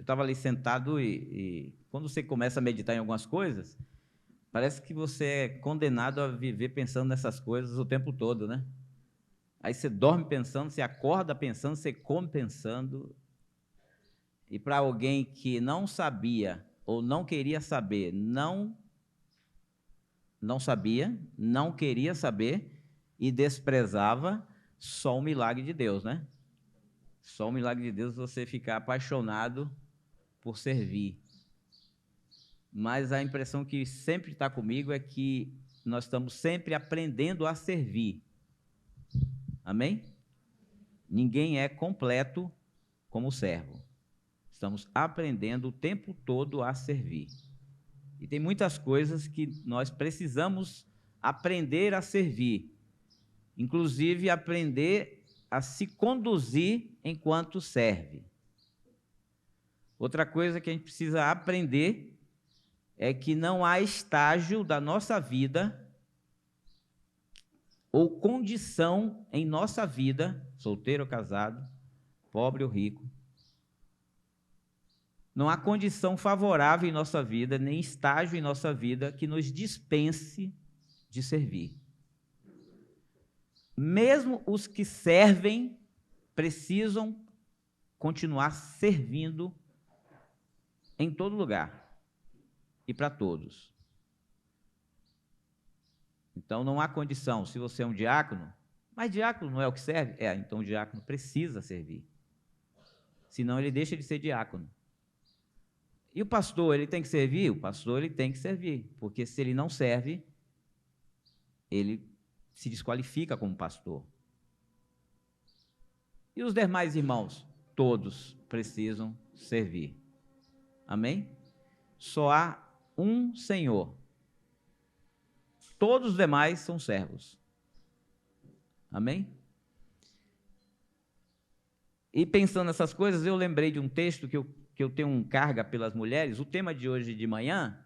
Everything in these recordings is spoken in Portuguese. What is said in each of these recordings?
estava ali sentado e quando você começa a meditar em algumas coisas, parece que você é condenado a viver pensando nessas coisas o tempo todo, né? Aí você dorme pensando, você acorda pensando, você come pensando. E para alguém que não sabia ou não queria saber, não sabia, não queria saber e desprezava, só o milagre de Deus, né? Só o milagre de Deus você ficar apaixonado por servir. Mas a impressão que sempre está comigo é que nós estamos sempre aprendendo a servir. Amém? Ninguém é completo como servo. Estamos aprendendo o tempo todo a servir. E tem muitas coisas que nós precisamos aprender a servir. Inclusive, aprender a se conduzir enquanto serve. Outra coisa que a gente precisa aprender é que não há estágio da nossa vida ou condição em nossa vida, solteiro ou casado, pobre ou rico, não há condição favorável em nossa vida, nem estágio em nossa vida que nos dispense de servir. Mesmo os que servem precisam continuar servindo em todo lugar e para todos. Então não há condição, se você é um diácono, mas diácono não é o que serve? Então o diácono precisa servir. Senão ele deixa de ser diácono. E o pastor, ele tem que servir? O pastor, ele tem que servir, porque se ele não serve, ele se desqualifica como pastor. E os demais irmãos? Todos precisam servir. Amém? Só há um Senhor. Todos os demais são servos. Amém? E pensando nessas coisas, eu lembrei de um texto que eu tenho um carga pelas mulheres. O tema de hoje de manhã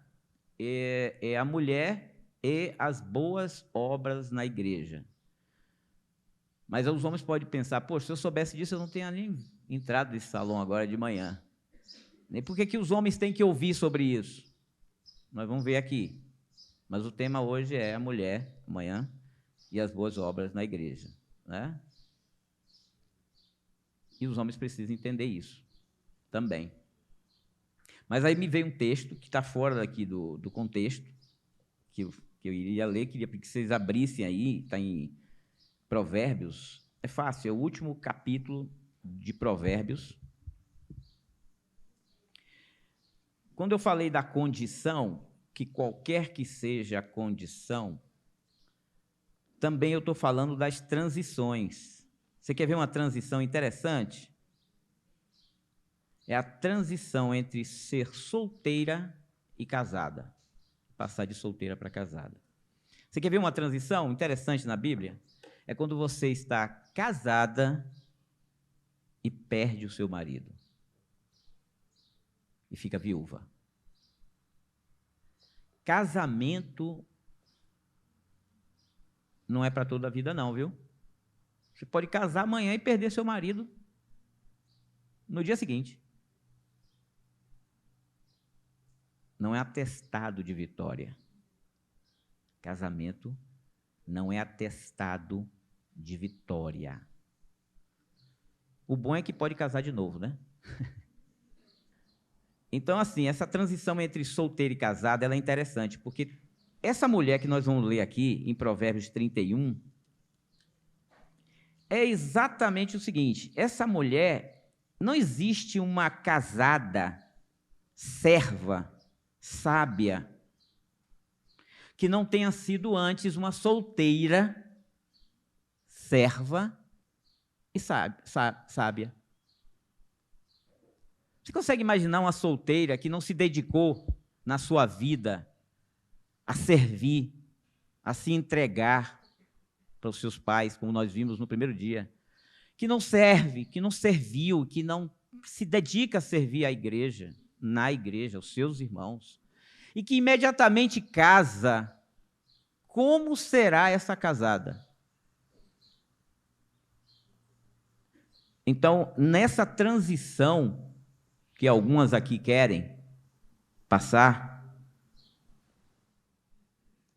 é a mulher e as boas obras na igreja. Mas os homens podem pensar, poxa, se eu soubesse disso, eu não tinha nem entrado nesse salão agora de manhã. Nem por que os homens têm que ouvir sobre isso? Nós vamos ver aqui. Mas o tema hoje é a mulher, amanhã, e as boas obras na igreja, né? E os homens precisam entender isso também. Mas aí me veio um texto que está fora daqui do contexto, que eu iria ler, queria que vocês abrissem aí, está em Provérbios. É fácil, é o último capítulo de Provérbios. Quando eu falei da condição, que qualquer que seja a condição, também eu estou falando das transições. Você quer ver uma transição interessante? É a transição entre ser solteira e casada. Passar de solteira para casada. Você quer ver uma transição interessante na Bíblia? É quando você está casada e perde o seu marido. E fica viúva. Casamento não é para toda a vida não, viu? Você pode casar amanhã e perder seu marido no dia seguinte. Não é atestado de vitória. Casamento não é atestado de vitória. O bom é que pode casar de novo, né? Então, assim, essa transição entre solteiro e casado, ela é interessante, porque essa mulher que nós vamos ler aqui, em Provérbios 31, é exatamente o seguinte: essa mulher, não existe uma casada, serva, sábia, que não tenha sido antes uma solteira, serva e sábia. Você consegue imaginar uma solteira que não se dedicou na sua vida a servir, a se entregar para os seus pais, como nós vimos no primeiro dia, que não serve, que não serviu, que não se dedica a servir a igreja, na igreja, aos seus irmãos, e que imediatamente casa? Como será essa casada? Então, nessa transição, que algumas aqui querem passar,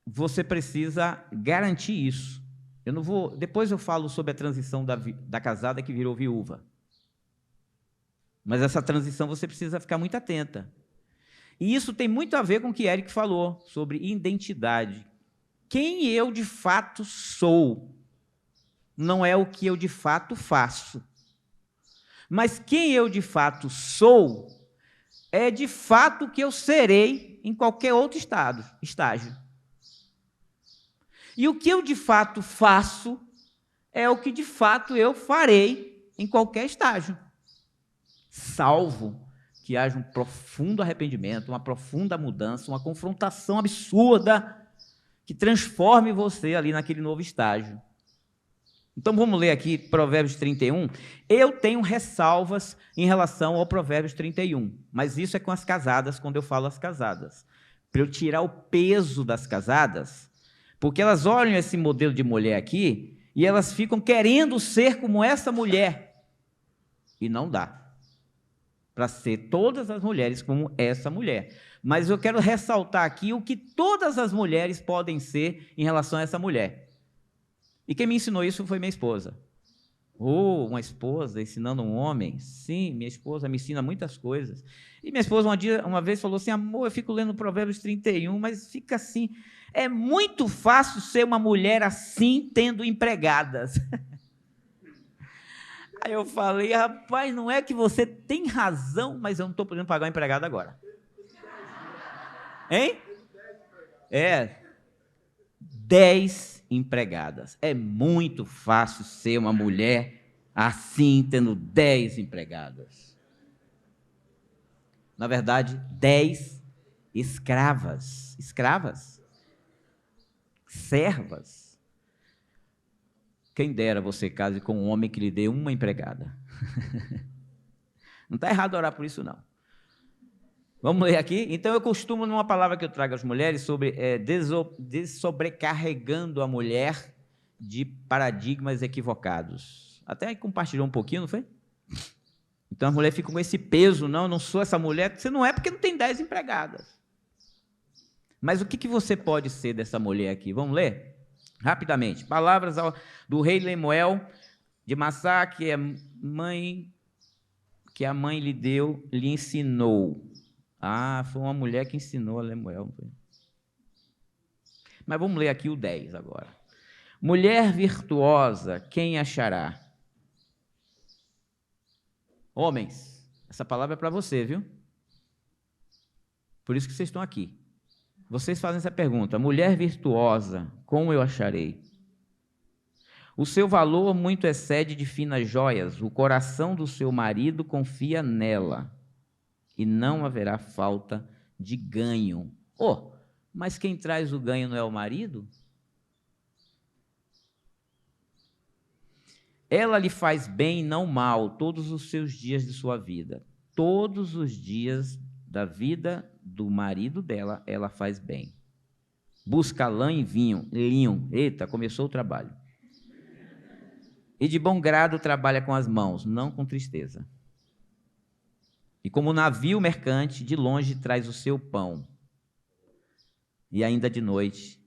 você precisa garantir isso. Eu não vou, depois eu falo sobre a transição da casada que virou viúva. Mas essa transição você precisa ficar muito atenta. E isso tem muito a ver com o que Eric falou sobre identidade. Quem eu de fato sou não é o que eu de fato faço. Mas quem eu de fato sou é de fato o que eu serei em qualquer outro estágio. E o que eu de fato faço é o que de fato eu farei em qualquer estágio. Salvo que haja um profundo arrependimento, uma profunda mudança, uma confrontação absurda que transforme você ali naquele novo estágio. Então, vamos ler aqui Provérbios 31. Eu tenho ressalvas em relação ao Provérbios 31, mas isso é com as casadas, quando eu falo as casadas. Para eu tirar o peso das casadas, porque elas olham esse modelo de mulher aqui e elas ficam querendo ser como essa mulher. E não dá para ser todas as mulheres como essa mulher. Mas eu quero ressaltar aqui o que todas as mulheres podem ser em relação a essa mulher. E quem me ensinou isso foi minha esposa. Oh, uma esposa ensinando um homem? Sim, minha esposa me ensina muitas coisas. E minha esposa uma vez falou assim, amor, eu fico lendo Provérbios 31, mas fica assim, é muito fácil ser uma mulher assim, tendo empregadas. Aí eu falei, rapaz, não é que você tem razão, mas eu não estou podendo pagar o empregado agora. Hein? 10 empregadas. É muito fácil ser uma mulher assim, tendo 10 empregadas. Na verdade, 10 escravas. Escravas. Servas. Quem dera você case com um homem que lhe dê uma empregada. Não está errado orar por isso, não. Vamos ler aqui? Então, eu costumo, numa palavra que eu trago às mulheres, sobre dessobrecarregando a mulher de paradigmas equivocados. Até compartilhou um pouquinho, não foi? Então, a mulher fica com esse peso, não, eu não sou essa mulher. Você não é porque não tem 10 empregadas. Mas o que você pode ser dessa mulher aqui? Vamos ler? Rapidamente. Palavras do rei Lemuel de Massá, que a mãe lhe ensinou. Ah, foi uma mulher que ensinou a Lemuel. Mas vamos ler aqui o 10 agora. Mulher virtuosa, quem achará? Homens, essa palavra é para você, viu? Por isso que vocês estão aqui. Vocês fazem essa pergunta. Mulher virtuosa, como eu acharei? O seu valor muito excede de finas joias. O coração do seu marido confia nela. E não haverá falta de ganho. Oh, mas quem traz o ganho não é o marido? Ela lhe faz bem e não mal todos os seus dias de sua vida. Todos os dias da vida do marido dela, ela faz bem. Busca lã e linho. Eita, começou o trabalho. E de bom grado trabalha com as mãos, não com tristeza. E como navio mercante, de longe traz o seu pão. E ainda de noite,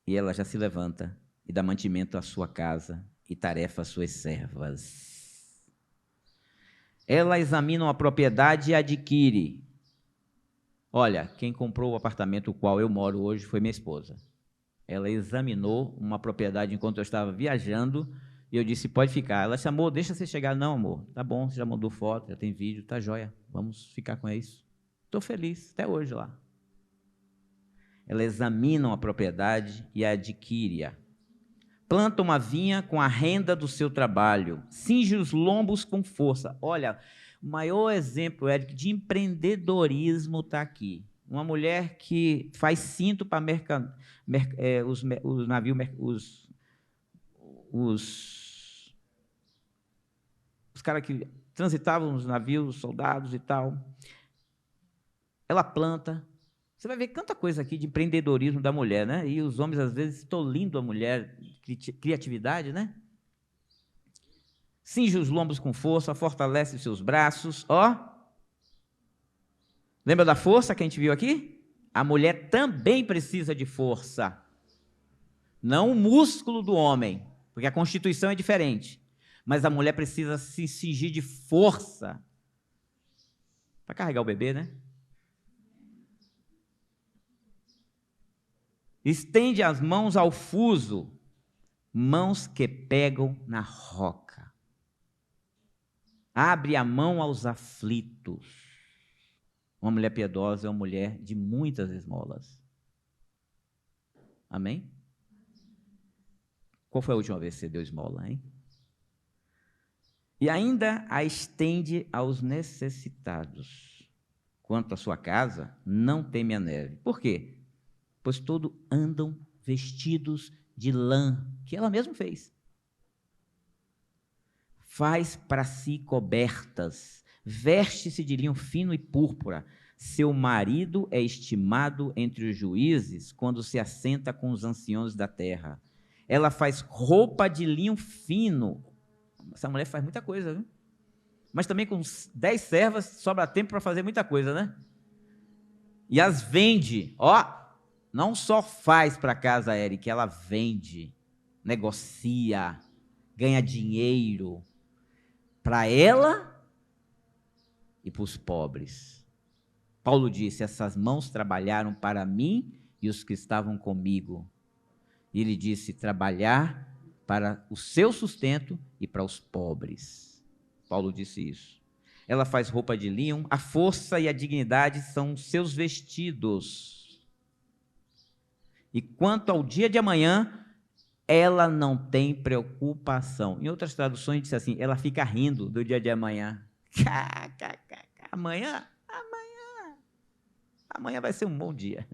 e ela já se levanta e dá mantimento à sua casa e tarefa às suas servas. Ela examina uma propriedade e adquire. Olha, quem comprou o apartamento no qual eu moro hoje foi minha esposa. Ela examinou uma propriedade enquanto eu estava viajando. E eu disse, pode ficar. Ela chamou, deixa você chegar. Não, amor, tá bom, você já mandou foto, já tem vídeo, tá jóia. Vamos ficar com isso. Estou feliz, até hoje lá. Ela examina uma propriedade e a adquire-a. Planta uma vinha com a renda do seu trabalho. Cinge os lombos com força. Olha, o maior exemplo, Eric, de empreendedorismo está aqui. Uma mulher que faz cinto para os navios, os caras que transitavam nos navios, os soldados e tal. Ela planta. Você vai ver tanta coisa aqui de empreendedorismo da mulher, né? E os homens, às vezes, tolindo a mulher, criatividade, né? Cinge os lombos com força, fortalece os seus braços, ó. Lembra da força que a gente viu aqui? A mulher também precisa de força. Não o músculo do homem, porque a constituição é diferente. Mas a mulher precisa se cingir de força para carregar o bebê, né? Estende as mãos ao fuso, mãos que pegam na roca. Abre a mão aos aflitos. Uma mulher piedosa é uma mulher de muitas esmolas. Amém? Qual foi a última vez que você deu esmola, hein? E ainda a estende aos necessitados. Quanto à sua casa, não teme a neve. Por quê? Pois todos andam vestidos de lã, que ela mesma fez. Faz para si cobertas, veste-se de linho fino e púrpura. Seu marido é estimado entre os juízes quando se assenta com os anciãos da terra. Ela faz roupa de linho fino. Essa mulher faz muita coisa, viu? Mas também com 10 servas sobra tempo para fazer muita coisa, né? E as vende, ó. Não só faz para casa, Eric, ela vende, negocia, ganha dinheiro para ela e para os pobres. Paulo disse: essas mãos trabalharam para mim e os que estavam comigo. E ele disse: trabalhar para o seu sustento e para os pobres. Paulo disse isso. Ela faz roupa de linho, a força e a dignidade são seus vestidos. E quanto ao dia de amanhã, ela não tem preocupação. Em outras traduções diz assim, ela fica rindo do dia de amanhã. Amanhã vai ser um bom dia.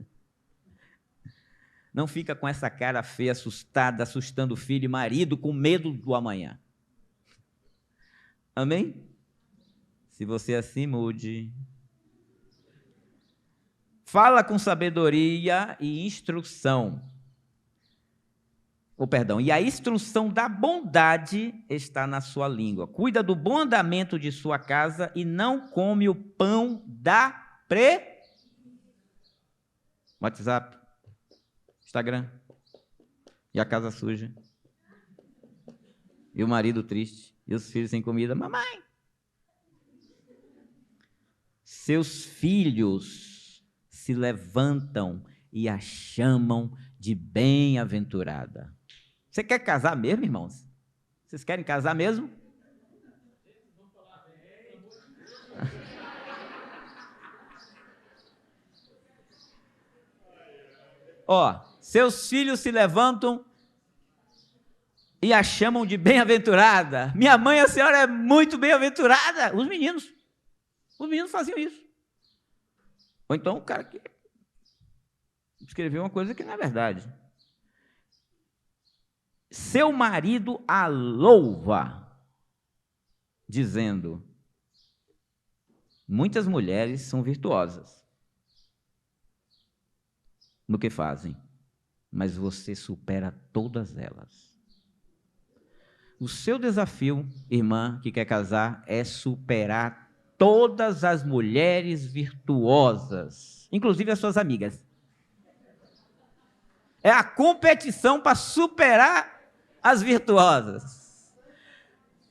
Não fica com essa cara feia, assustada, assustando o filho e marido, com medo do amanhã. Amém? Se você assim, mude. Fala com sabedoria e instrução. E a instrução da bondade está na sua língua. Cuida do bom andamento de sua casa e não come o pão da WhatsApp, Instagram, e a casa suja, e o marido triste, e os filhos sem comida. Mamãe! Seus filhos se levantam e a chamam de bem-aventurada. Você quer casar mesmo, irmãos? Vocês querem casar mesmo? Ó, seus filhos se levantam e a chamam de bem-aventurada. Minha mãe, a senhora é muito bem-aventurada. Os meninos faziam isso. Ou então o cara que escreveu uma coisa que não é verdade. Seu marido a louva, dizendo: muitas mulheres são virtuosas no que fazem, mas você supera todas elas. O seu desafio, irmã que quer casar, é superar todas as mulheres virtuosas, inclusive as suas amigas. É a competição para superar as virtuosas.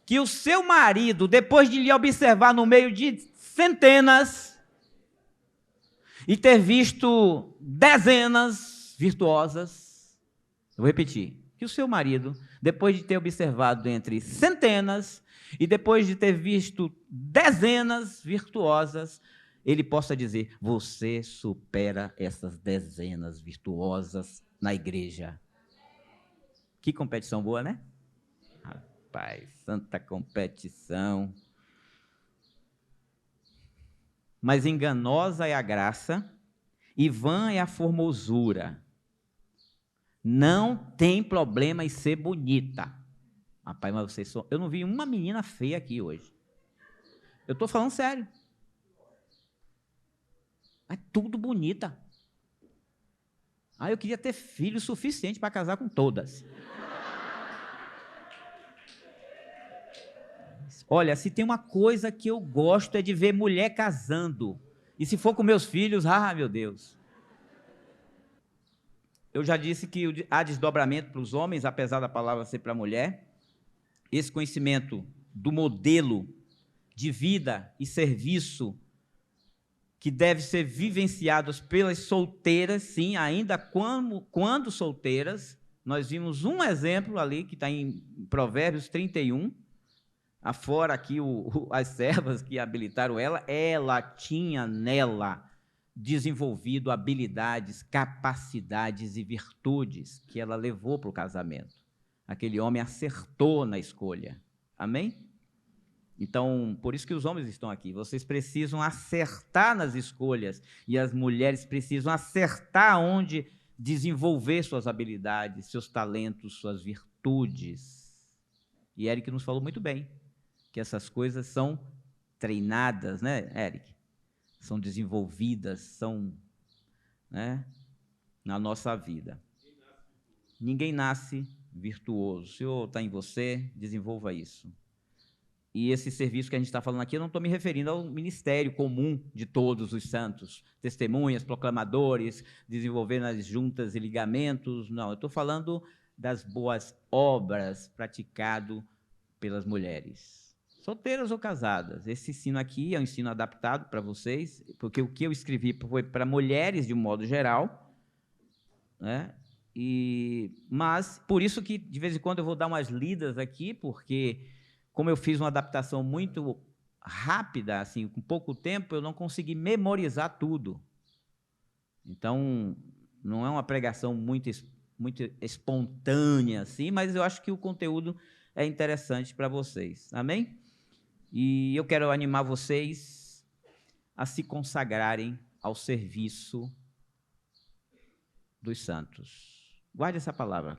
Que o seu marido, depois de lhe observar no meio de centenas e ter visto dezenas virtuosas, eu vou repetir, que o seu marido, depois de ter observado entre centenas e depois de ter visto dezenas virtuosas, ele possa dizer: você supera essas dezenas virtuosas na igreja. Que competição boa, né? Rapaz, santa competição. Mas enganosa é a graça e vã é a formosura. Não tem problema em ser bonita. Rapaz, mas vocês são... Eu não vi uma menina feia aqui hoje. Eu estou falando sério. É tudo bonita. Eu queria ter filho suficiente para casar com todas. Olha, se tem uma coisa que eu gosto é de ver mulher casando. E se for com meus filhos, meu Deus. Eu já disse que há desdobramento para os homens, apesar da palavra ser para a mulher. Esse conhecimento do modelo de vida e serviço que deve ser vivenciados pelas solteiras, sim, ainda quando solteiras. Nós vimos um exemplo ali, que está em Provérbios 31, afora aqui as servas que habilitaram ela tinha nela desenvolvido habilidades, capacidades e virtudes que ela levou para o casamento. Aquele homem acertou na escolha. Amém? Então, por isso que os homens estão aqui. Vocês precisam acertar nas escolhas e as mulheres precisam acertar onde desenvolver suas habilidades, seus talentos, suas virtudes. E Eric nos falou muito bem que essas coisas são treinadas, né, Eric? São desenvolvidas, são, né, na nossa vida. Ninguém nasce virtuoso. O Senhor está em você, desenvolva isso. E esse serviço que a gente está falando aqui, eu não estou me referindo ao ministério comum de todos os santos, testemunhas, proclamadores, desenvolver nas juntas e ligamentos, não, eu estou falando das boas obras praticado pelas mulheres, solteiras ou casadas. Esse ensino aqui é um ensino adaptado para vocês, porque o que eu escrevi foi para mulheres de um modo geral, né? Mas, por isso que, de vez em quando, eu vou dar umas lidas aqui, porque, como eu fiz uma adaptação muito rápida, assim, com pouco tempo, eu não consegui memorizar tudo. Então, não é uma pregação muito espontânea, assim, mas eu acho que o conteúdo é interessante para vocês. Amém? E eu quero animar vocês a se consagrarem ao serviço dos santos. Guarde essa palavra,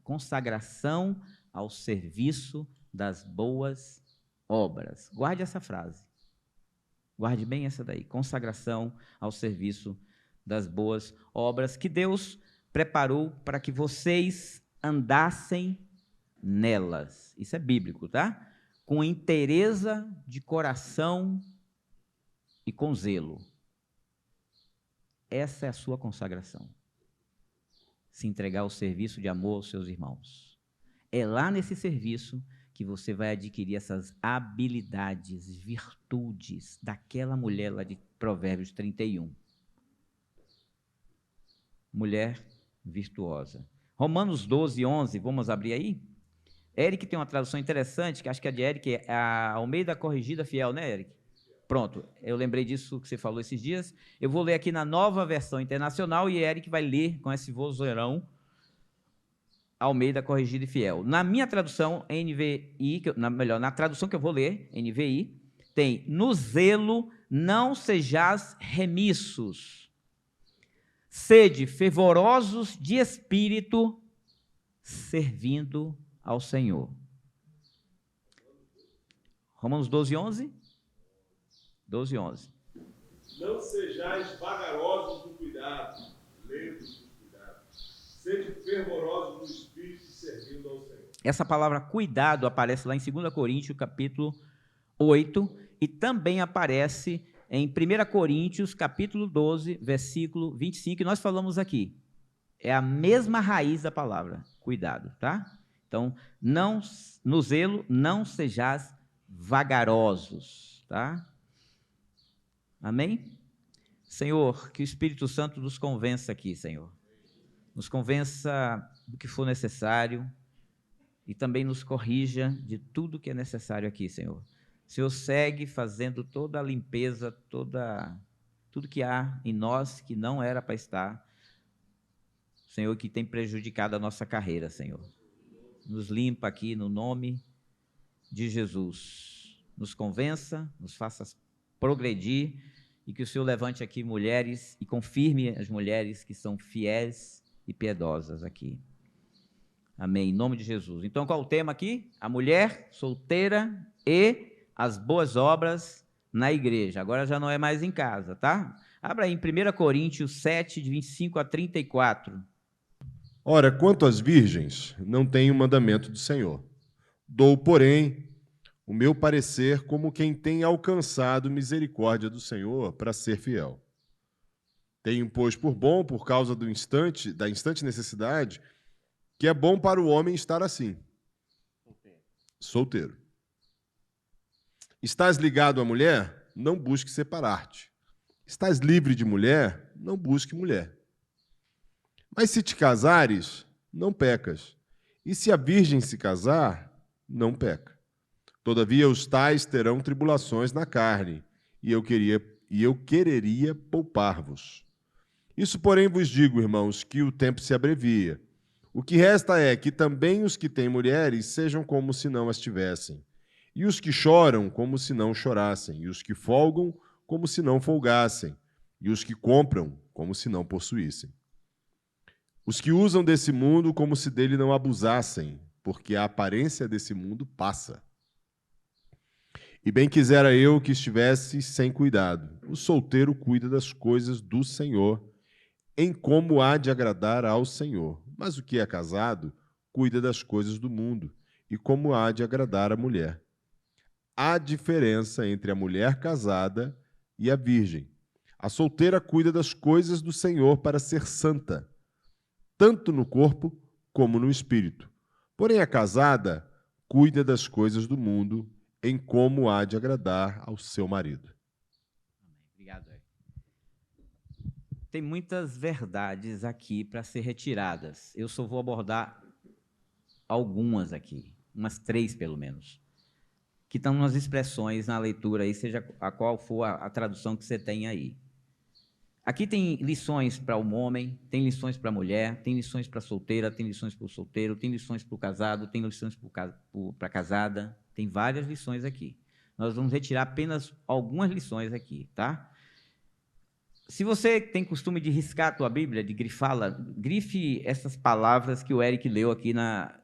consagração ao serviço das boas obras. Guarde essa frase. Guarde bem essa daí, consagração ao serviço das boas obras que Deus preparou para que vocês andassem nelas. Isso é bíblico, tá? Com inteireza de coração e com zelo. Essa é a sua consagração. Se entregar ao serviço de amor aos seus irmãos. É lá nesse serviço que você vai adquirir essas habilidades, virtudes daquela mulher lá de Provérbios 31. Mulher virtuosa. Romanos 12, 11, vamos abrir aí? Eric tem uma tradução interessante, que acho que a de Eric é a Almeida Corrigida Fiel, né, Eric? Pronto, eu lembrei disso que você falou esses dias. Eu vou ler aqui na Nova Versão Internacional e Eric vai ler com esse vozeirão Almeida Corrigida e Fiel. Na minha tradução, NVI, na tradução que eu vou ler, NVI, tem: no zelo não sejais remissos, sede fervorosos de espírito, servindo ao Senhor. Romanos 12, 11? 12, 11. Não sejais vagarosos no cuidado, lentos no cuidado. Sede fervorosos no espírito, servindo ao Senhor. Essa palavra cuidado aparece lá em 2 Coríntios, capítulo 8, e também aparece em 1 Coríntios, capítulo 12, versículo 25, que nós falamos aqui. É a mesma raiz da palavra, cuidado, tá? Então, no zelo, não sejais vagarosos, tá? Amém? Senhor, que o Espírito Santo nos convença aqui, Senhor. Nos convença do que for necessário e também nos corrija de tudo que é necessário aqui, Senhor. O Senhor segue fazendo toda a limpeza, tudo que há em nós que não era para estar. Senhor, que tem prejudicado a nossa carreira, Senhor. Nos limpa aqui no nome de Jesus. Nos convença, nos faça progredir e que o Senhor levante aqui mulheres e confirme as mulheres que são fiéis e piedosas aqui. Amém, em nome de Jesus. Então, qual o tema aqui? A mulher solteira e as boas obras na igreja. Agora já não é mais em casa, tá? Abra aí em 1 Coríntios 7, de 25 a 34. Ora, quanto às virgens, não tenho mandamento do Senhor. Dou, porém, o meu parecer como quem tem alcançado misericórdia do Senhor para ser fiel. Tenho, pois, por bom, por causa da instante necessidade, que é bom para o homem estar assim, solteiro. Estás ligado à mulher? Não busque separar-te. Estás livre de mulher? Não busque mulher. Mas se te casares, não pecas. E se a virgem se casar, não peca. Todavia os tais terão tribulações na carne, e eu quereria poupar-vos. Isso, porém, vos digo, irmãos, que o tempo se abrevia. O que resta é que também os que têm mulheres sejam como se não as tivessem, e os que choram como se não chorassem, e os que folgam como se não folgassem, e os que compram como se não possuíssem. Os que usam desse mundo como se dele não abusassem, porque a aparência desse mundo passa. E bem quisera eu que estivesse sem cuidado. O solteiro cuida das coisas do Senhor, em como há de agradar ao Senhor. Mas o que é casado cuida das coisas do mundo, e como há de agradar a mulher. Há diferença entre a mulher casada e a virgem. A solteira cuida das coisas do Senhor para ser santa, tanto no corpo como no espírito. Porém, a casada cuida das coisas do mundo, em como há de agradar ao seu marido. Obrigado. Tem muitas verdades aqui para ser retiradas. Eu só vou abordar algumas aqui, umas 3 pelo menos, que estão nas expressões na leitura aí, seja a qual for a tradução que você tem aí. Aqui tem lições para o homem, tem lições para a mulher, tem lições para a solteira, tem lições para o solteiro, tem lições para o casado, tem lições para a casada, tem várias lições aqui. Nós vamos retirar apenas algumas lições aqui, tá? Se você tem costume de riscar a tua Bíblia, de grifá-la, grife essas palavras que o Eric leu aqui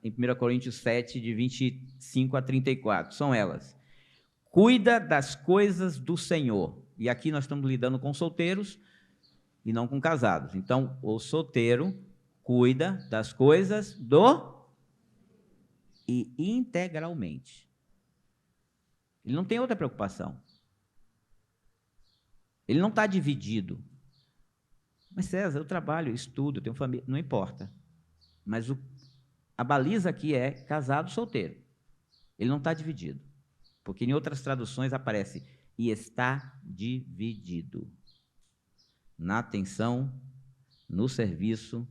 em 1 Coríntios 7, de 25 a 34. São elas. Cuida das coisas do Senhor. E aqui nós estamos lidando com solteiros e não com casados. Então, o solteiro cuida das coisas e integralmente. Ele não tem outra preocupação. Ele não está dividido. Mas, César, eu trabalho, eu estudo, eu tenho família, não importa. Mas a baliza aqui é casado, solteiro. Ele não está dividido. Porque em outras traduções aparece, e está dividido. Na atenção, no serviço,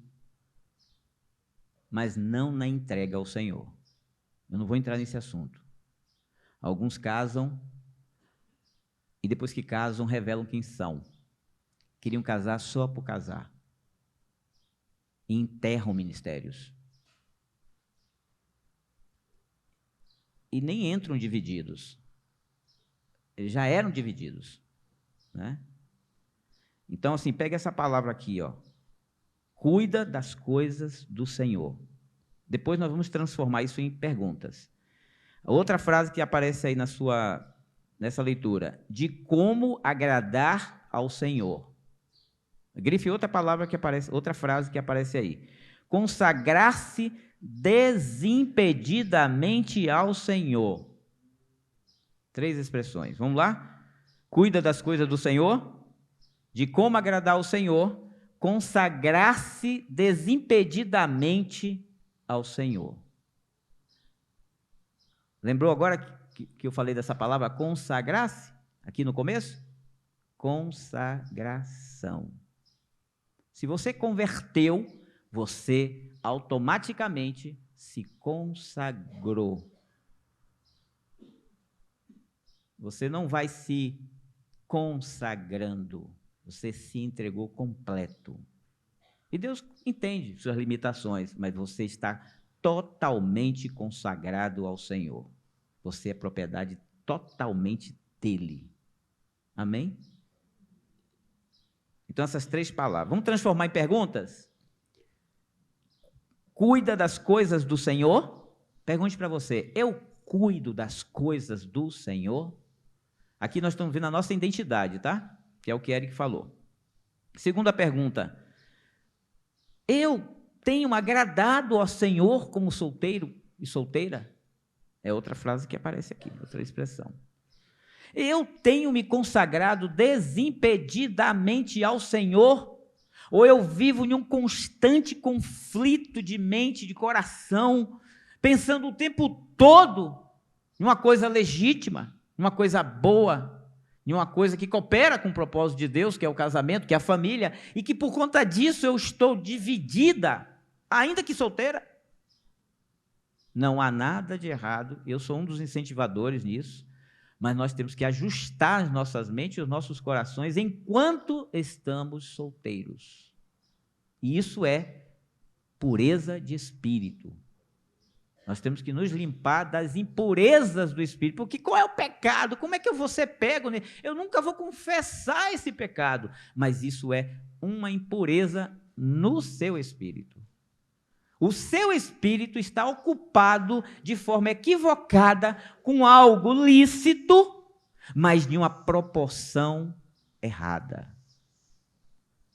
mas não na entrega ao Senhor. Eu não vou entrar nesse assunto. Alguns casam e depois que casam revelam quem são. Queriam casar só por casar. E enterram ministérios. E nem entram divididos. Eles já eram divididos, né? Então, assim, pega essa palavra aqui, ó. Cuida das coisas do Senhor. Depois nós vamos transformar isso em perguntas. A outra frase que aparece aí nessa leitura, de como agradar ao Senhor. Grife outra palavra que aparece, outra frase que aparece aí. Consagrar-se desimpedidamente ao Senhor. 3 expressões. Vamos lá? Cuida das coisas do Senhor, de como agradar ao Senhor, consagrar-se desimpedidamente ao Senhor. Lembrou agora que eu falei dessa palavra consagrar-se? Aqui no começo? Consagração. Se você converteu, você automaticamente se consagrou. Você não vai se consagrando, você se entregou completo. E Deus entende suas limitações, mas você está totalmente consagrado ao Senhor. Você é propriedade totalmente dele. Amém? Então, essas 3 palavras. Vamos transformar em perguntas? Cuida das coisas do Senhor? Pergunte para você, eu cuido das coisas do Senhor? Aqui nós estamos vendo a nossa identidade, tá? Que é o que Eric falou. Segunda pergunta, eu tenho agradado ao Senhor como solteiro e solteira? É outra frase que aparece aqui, outra expressão. Eu tenho me consagrado desimpedidamente ao Senhor, ou eu vivo em um constante conflito de mente, de coração, pensando o tempo todo em uma coisa legítima, em uma coisa boa, em uma coisa que coopera com o propósito de Deus, que é o casamento, que é a família, e que por conta disso eu estou dividida, ainda que solteira. Não há nada de errado, eu sou um dos incentivadores nisso, mas nós temos que ajustar as nossas mentes e os nossos corações enquanto estamos solteiros. E isso é pureza de espírito. Nós temos que nos limpar das impurezas do espírito, porque qual é o pecado? Como é que eu vou ser pego? Eu nunca vou confessar esse pecado, mas isso é uma impureza no seu espírito. O seu espírito está ocupado de forma equivocada com algo lícito, mas de uma proporção errada.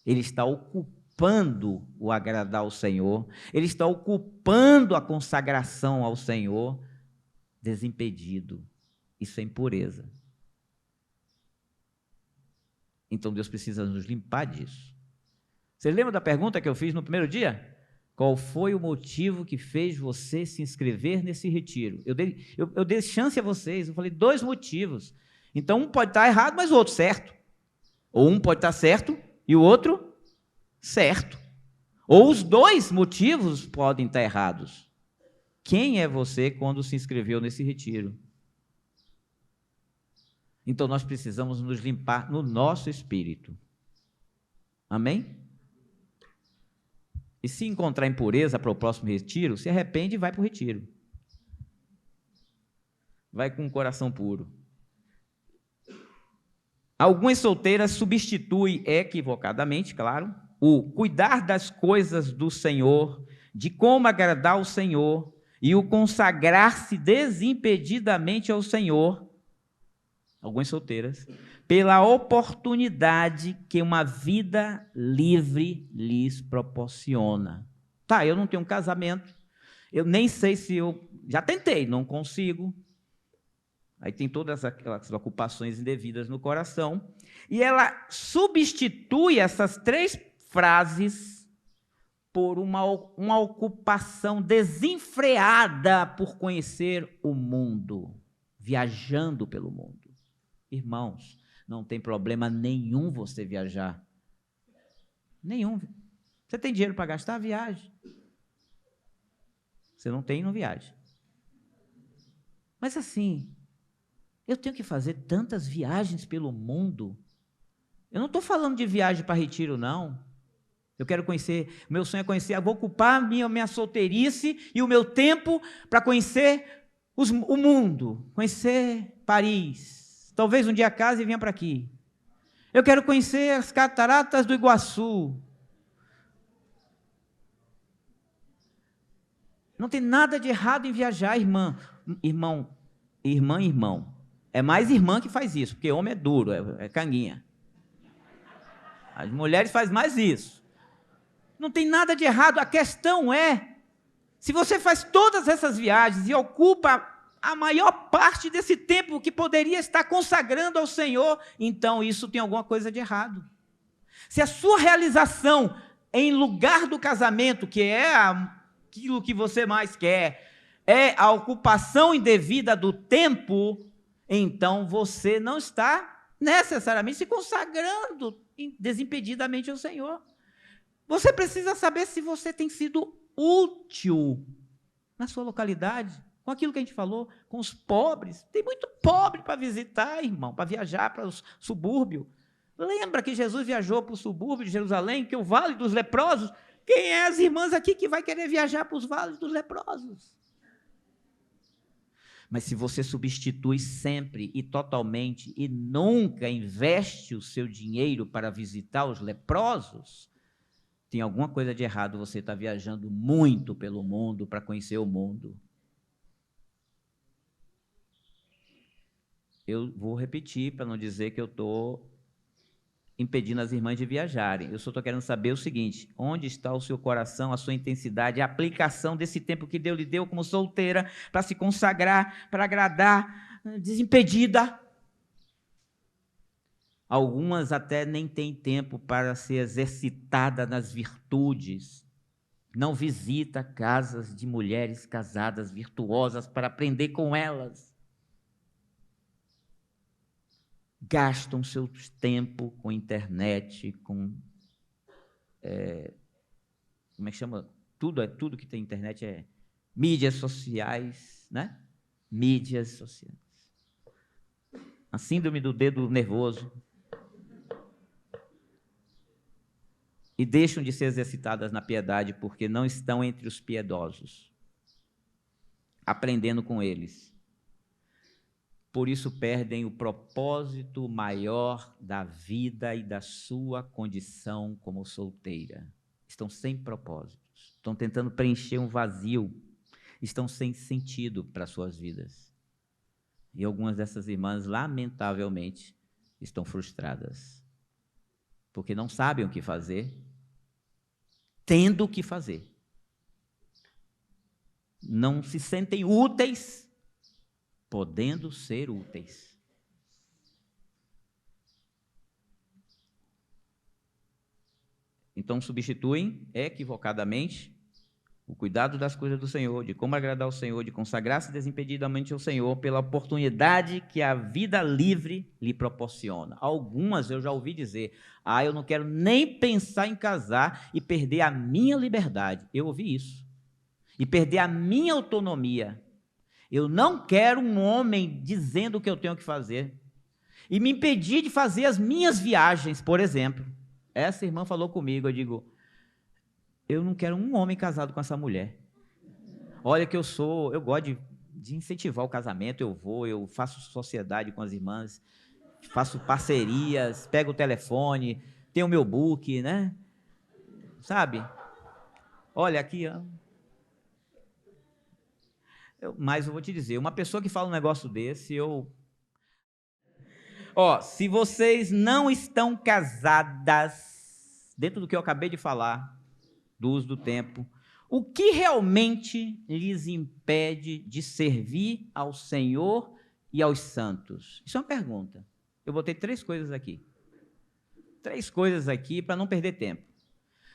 Ele está ocupando o agradar ao Senhor, ele está ocupando a consagração ao Senhor desimpedido. Isso é impureza. Então Deus precisa nos limpar disso. Você lembra da pergunta que eu fiz no primeiro dia? Qual foi o motivo que fez você se inscrever nesse retiro? Eu dei chance a vocês, eu falei 2 motivos. Então, um pode estar errado, mas o outro certo. Ou um pode estar certo e o outro certo. Ou os 2 motivos podem estar errados. Quem é você quando se inscreveu nesse retiro? Então, nós precisamos nos limpar no nosso espírito. Amém? E se encontrar impureza para o próximo retiro, se arrepende e vai para o retiro. Vai com o coração puro. Algumas solteiras substituem equivocadamente, claro, o cuidar das coisas do Senhor, de como agradar ao Senhor e o consagrar-se desimpedidamente ao Senhor, algumas solteiras, pela oportunidade que uma vida livre lhes proporciona. Tá, eu não tenho um casamento, eu nem sei se eu... Já tentei, não consigo. Aí tem todas aquelas ocupações indevidas no coração. E ela substitui essas 3 frases por uma ocupação desenfreada por conhecer o mundo, viajando pelo mundo. Irmãos, não tem problema nenhum você viajar. Nenhum. Você tem dinheiro para gastar? Viaje. Você não tem, não viaje. Mas assim, eu tenho que fazer tantas viagens pelo mundo. Eu não estou falando de viagem para retiro, não. Eu quero conhecer, meu sonho é conhecer, eu vou ocupar minha solteirice e o meu tempo para conhecer o mundo, conhecer Paris. Talvez um dia case e venha para aqui. Eu quero conhecer as cataratas do Iguaçu. Não tem nada de errado em viajar, irmão. É mais irmã que faz isso, porque homem é duro, é canguinha. As mulheres fazem mais isso. Não tem nada de errado, a questão é, se você faz todas essas viagens e ocupa a maior parte desse tempo que poderia estar consagrando ao Senhor, então isso tem alguma coisa de errado. Se a sua realização em lugar do casamento, que é aquilo que você mais quer, é a ocupação indevida do tempo, então você não está necessariamente se consagrando desimpedidamente ao Senhor. Você precisa saber se você tem sido útil na sua localidade, com aquilo que a gente falou, com os pobres. Tem muito pobre para visitar, irmão, para viajar para o subúrbio. Lembra que Jesus viajou para o subúrbio de Jerusalém, que é o Vale dos Leprosos? Quem é as irmãs aqui que vai querer viajar para os vales dos leprosos? Mas se você substitui sempre e totalmente e nunca investe o seu dinheiro para visitar os leprosos, tem alguma coisa de errado, você está viajando muito pelo mundo para conhecer o mundo. Eu vou repetir para não dizer que eu estou impedindo as irmãs de viajarem. Eu só estou querendo saber o seguinte: onde está o seu coração, a sua intensidade, a aplicação desse tempo que Deus lhe deu como solteira para se consagrar, para agradar, desimpedida? Algumas até nem têm tempo para ser exercitada nas virtudes. Não visita casas de mulheres casadas virtuosas para aprender com elas. Gastam seu tempo com internet, com como é que chama? Tudo que tem internet é mídias sociais, né? Mídias sociais. A síndrome do dedo nervoso. E deixam de ser exercitadas na piedade porque não estão entre os piedosos, aprendendo com eles. Por isso perdem o propósito maior da vida e da sua condição como solteira. Estão sem propósitos, estão tentando preencher um vazio, estão sem sentido para suas vidas. E algumas dessas irmãs, lamentavelmente, estão frustradas, porque não sabem o que fazer, tendo o que fazer. Não se sentem úteis, podendo ser úteis. Então substituem equivocadamente o cuidado das coisas do Senhor, de como agradar ao Senhor, de consagrar-se desimpedidamente ao Senhor, pela oportunidade que a vida livre lhe proporciona. Algumas eu já ouvi dizer: eu não quero nem pensar em casar e perder a minha liberdade. Eu ouvi isso. E perder a minha autonomia. Eu não quero um homem dizendo o que eu tenho que fazer e me impedir de fazer as minhas viagens, por exemplo. Essa irmã falou comigo, eu digo: eu não quero um homem casado com essa mulher. Olha que eu gosto de incentivar o casamento, eu faço sociedade com as irmãs, faço parcerias, pego o telefone, tenho o meu book, né? Sabe? Olha aqui, ó. Mas eu vou te dizer, uma pessoa que fala um negócio desse, se vocês não estão casadas, dentro do que eu acabei de falar, do uso do tempo, o que realmente lhes impede de servir ao Senhor e aos santos? Isso é uma pergunta. Eu botei 3 coisas aqui. 3 coisas aqui para não perder tempo.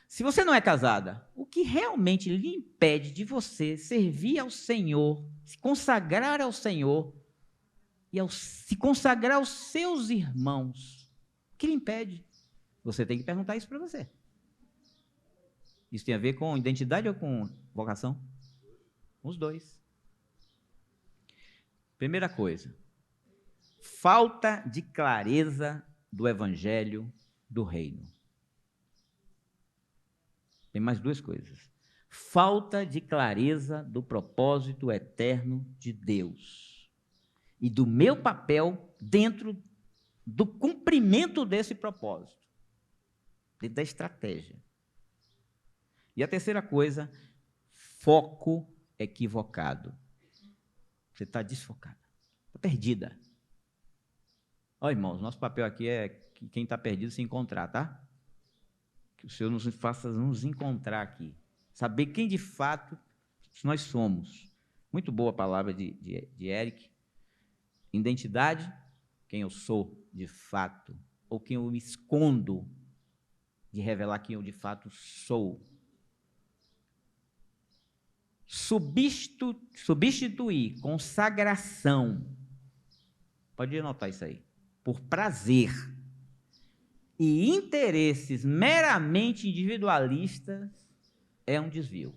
Se você não é casada, o que realmente lhe impede de você servir ao Senhor, se consagrar ao Senhor e se consagrar aos seus irmãos? O que lhe impede? Você tem que perguntar isso para você. Isso tem a ver com identidade ou com vocação? Os dois. Primeira coisa, falta de clareza do evangelho do reino. Tem mais 2 coisas. Falta de clareza do propósito eterno de Deus e do meu papel dentro do cumprimento desse propósito, dentro da estratégia. E a terceira coisa, foco equivocado. Você está desfocada, está perdida. Olha, irmãos, nosso papel aqui é que quem está perdido se encontrar, tá? Que o Senhor nos faça nos encontrar aqui. Saber quem de fato nós somos. Muito boa a palavra de Eric. Identidade, quem eu sou de fato. Ou quem eu me escondo de revelar quem eu de fato sou. Substituir consagração. Pode anotar isso aí. Por prazer. E interesses meramente individualistas é um desvio.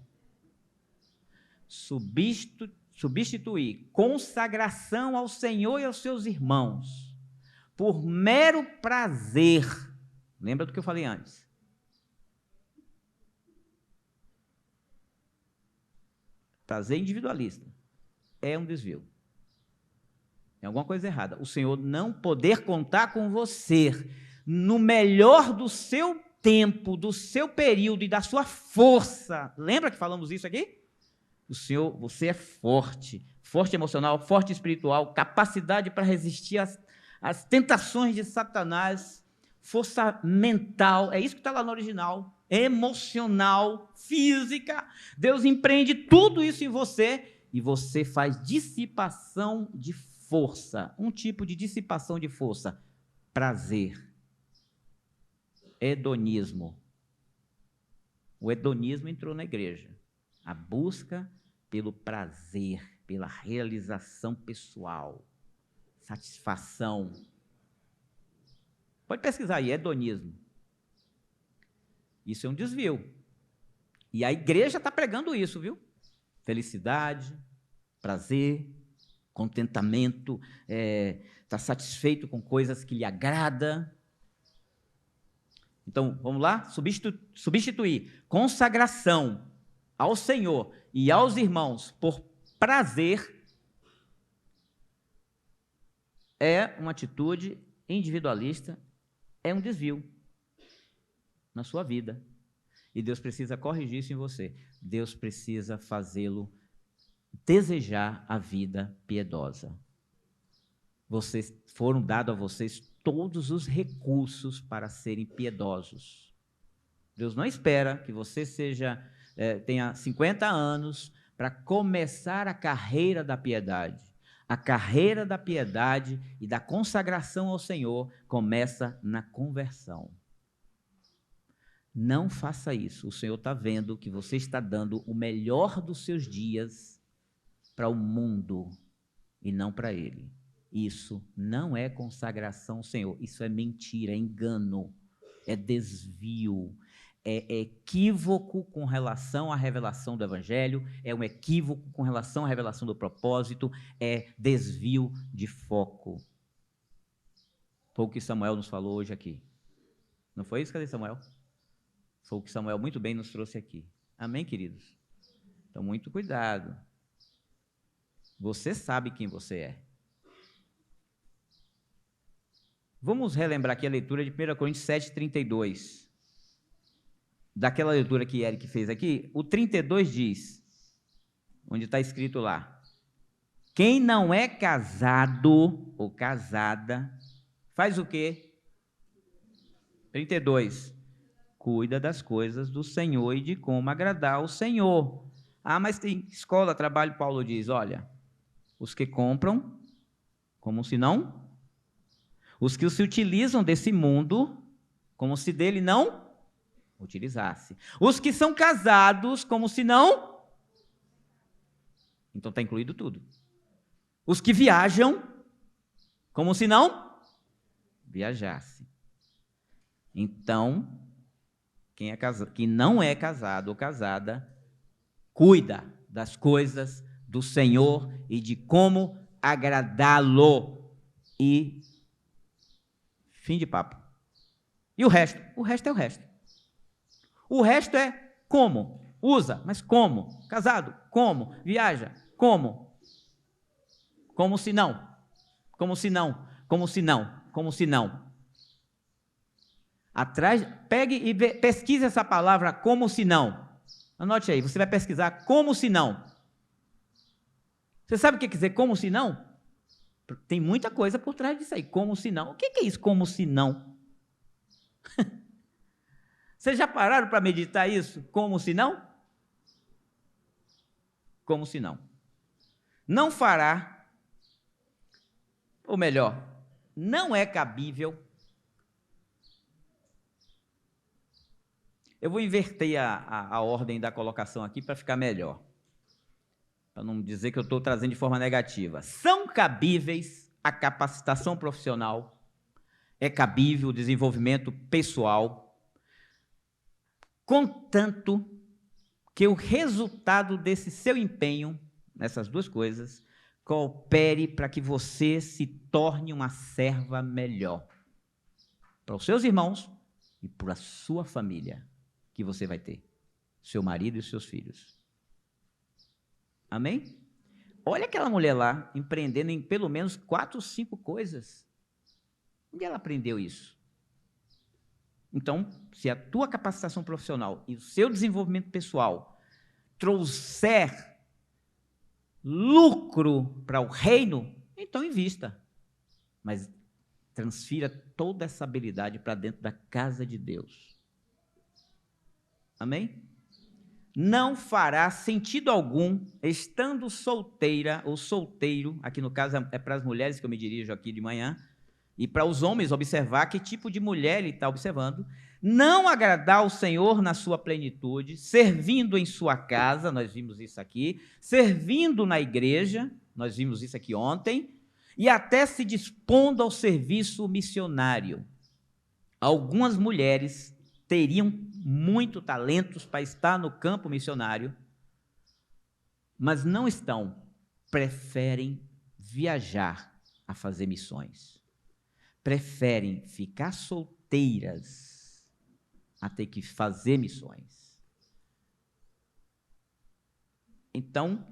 Substituir consagração ao Senhor e aos seus irmãos por mero prazer. Lembra do que eu falei antes? Prazer individualista é um desvio. Tem alguma coisa errada. O Senhor não poder contar com você no melhor do seu tempo, do seu período e da sua força. Lembra que falamos isso aqui? O Senhor, você é forte, forte emocional, forte espiritual, capacidade para resistir às tentações de Satanás, força mental, é isso que está lá no original, emocional, física. Deus empreende tudo isso em você e você faz dissipação de força, um tipo de dissipação de força, prazer, hedonismo. O hedonismo entrou na igreja, a busca pelo prazer, pela realização pessoal, satisfação. Pode pesquisar aí, hedonismo. Isso é um desvio. E a igreja está pregando isso, viu? Felicidade, prazer, contentamento, está satisfeito com coisas que lhe agradam. Então, vamos lá? Substituir consagração ao Senhor e aos irmãos por prazer é uma atitude individualista, é um desvio na sua vida. E Deus precisa corrigir isso em você. Deus precisa fazê-lo desejar a vida piedosa. Foram dados a vocês todos os recursos para serem piedosos. Deus não espera que você tenha 50 anos para começar a carreira da piedade. A carreira da piedade e da consagração ao Senhor começa na conversão. Não faça isso. O Senhor está vendo que você está dando o melhor dos seus dias para o mundo e não para Ele. Isso não é consagração ao Senhor. Isso é mentira, é engano, é desvio, é equívoco com relação à revelação do Evangelho, é um equívoco com relação à revelação do propósito, é desvio de foco. Foi o que Samuel nos falou hoje aqui. Não foi isso? Cadê Samuel? Foi o que Samuel muito bem nos trouxe aqui. Amém, queridos? Então, muito cuidado. Você sabe quem você é. Vamos relembrar aqui a leitura de 1 Coríntios 7:32. Daquela leitura que Eric fez aqui, o 32 diz, onde está escrito lá, quem não é casado ou casada, faz o quê? 32. Cuida das coisas do Senhor e de como agradar ao Senhor. Ah, mas tem escola, trabalho, Paulo diz, olha, os que compram, como se não, os que se utilizam desse mundo, como se dele não utilizasse. Os que são casados, como se não. Então está incluído tudo. Os que viajam, como se não viajasse. Então, quem não é casado ou casada, cuida das coisas do Senhor e de como agradá-lo. E fim de papo. E o resto? O resto é o resto. O resto é como? Usa, mas como? Casado? Como? Viaja? Como? Como se não? Como se não? Como se não? Como se não? Atrás, pegue e pesquise essa palavra como se não. Anote aí, você vai pesquisar como se não. Você sabe o que quer dizer como se não? Tem muita coisa por trás disso aí. Como se não? O que é isso, como se não? Vocês já pararam para meditar isso? Como se não? Como se não. Não fará, ou melhor, não é cabível. Eu vou inverter a ordem da colocação aqui para ficar melhor. Para não dizer que eu estou trazendo de forma negativa. São cabíveis a capacitação profissional, é cabível o desenvolvimento pessoal, contanto que o resultado desse seu empenho, nessas duas coisas, coopere para que você se torne uma serva melhor para os seus irmãos e para a sua família que você vai ter, seu marido e os seus filhos. Amém? Olha aquela mulher lá, empreendendo em pelo menos 4 ou 5 coisas. Onde ela aprendeu isso? Então, se a tua capacitação profissional e o seu desenvolvimento pessoal trouxer lucro para o reino, então invista. Mas Transfira toda essa habilidade para dentro da casa de Deus. Amém? Não fará sentido algum, estando solteira ou solteiro, aqui no caso é para as mulheres que eu me dirijo aqui de manhã, e para os homens observar que tipo de mulher ele está observando, não agradar ao Senhor na sua plenitude, servindo em sua casa, nós vimos isso aqui, servindo na igreja, nós vimos isso aqui ontem, e até se dispondo ao serviço missionário. Algumas mulheres teriam muito talentos para estar no campo missionário, mas não estão, preferem viajar a fazer missões. Preferem ficar solteiras a ter que fazer missões. Então,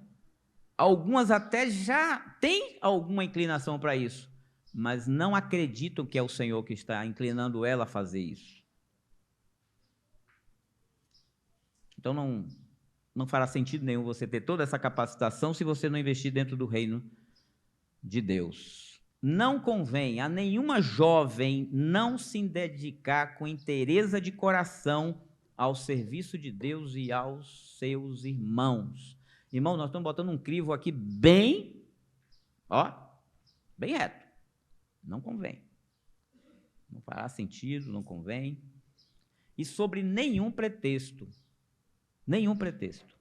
algumas até já têm alguma inclinação para isso, mas não acreditam que é o Senhor que está inclinando ela a fazer isso. Então, não fará sentido nenhum você ter toda essa capacitação se você não investir dentro do reino de Deus. Não convém a nenhuma jovem não se dedicar com inteireza de coração ao serviço de Deus e aos seus irmãos. Irmão, nós estamos botando um crivo aqui bem reto. Não convém. Não fará sentido, não convém. E sobre nenhum pretexto. Nenhum pretexto.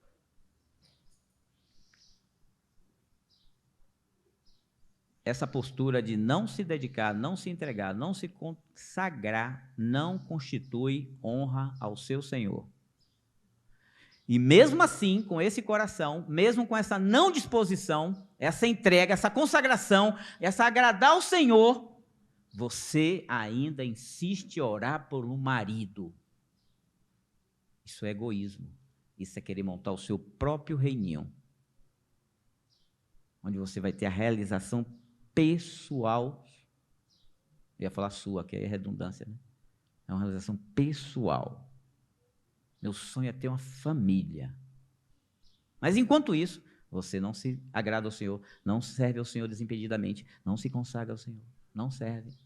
Essa postura de não se dedicar, não se entregar, não se consagrar, não constitui honra ao seu Senhor. E mesmo assim, com esse coração, mesmo com essa não disposição, essa entrega, essa consagração, essa agradar ao Senhor, você ainda insiste em orar por um marido. Isso é egoísmo. Isso é querer montar o seu próprio reininho, onde você vai ter a realização pessoal. Eu ia falar sua, que aí é redundância, né? É uma realização pessoal. Meu sonho é ter uma família. Mas enquanto isso, você não se agrada ao Senhor, não serve ao Senhor desimpedidamente, não se consagra ao Senhor, não serve.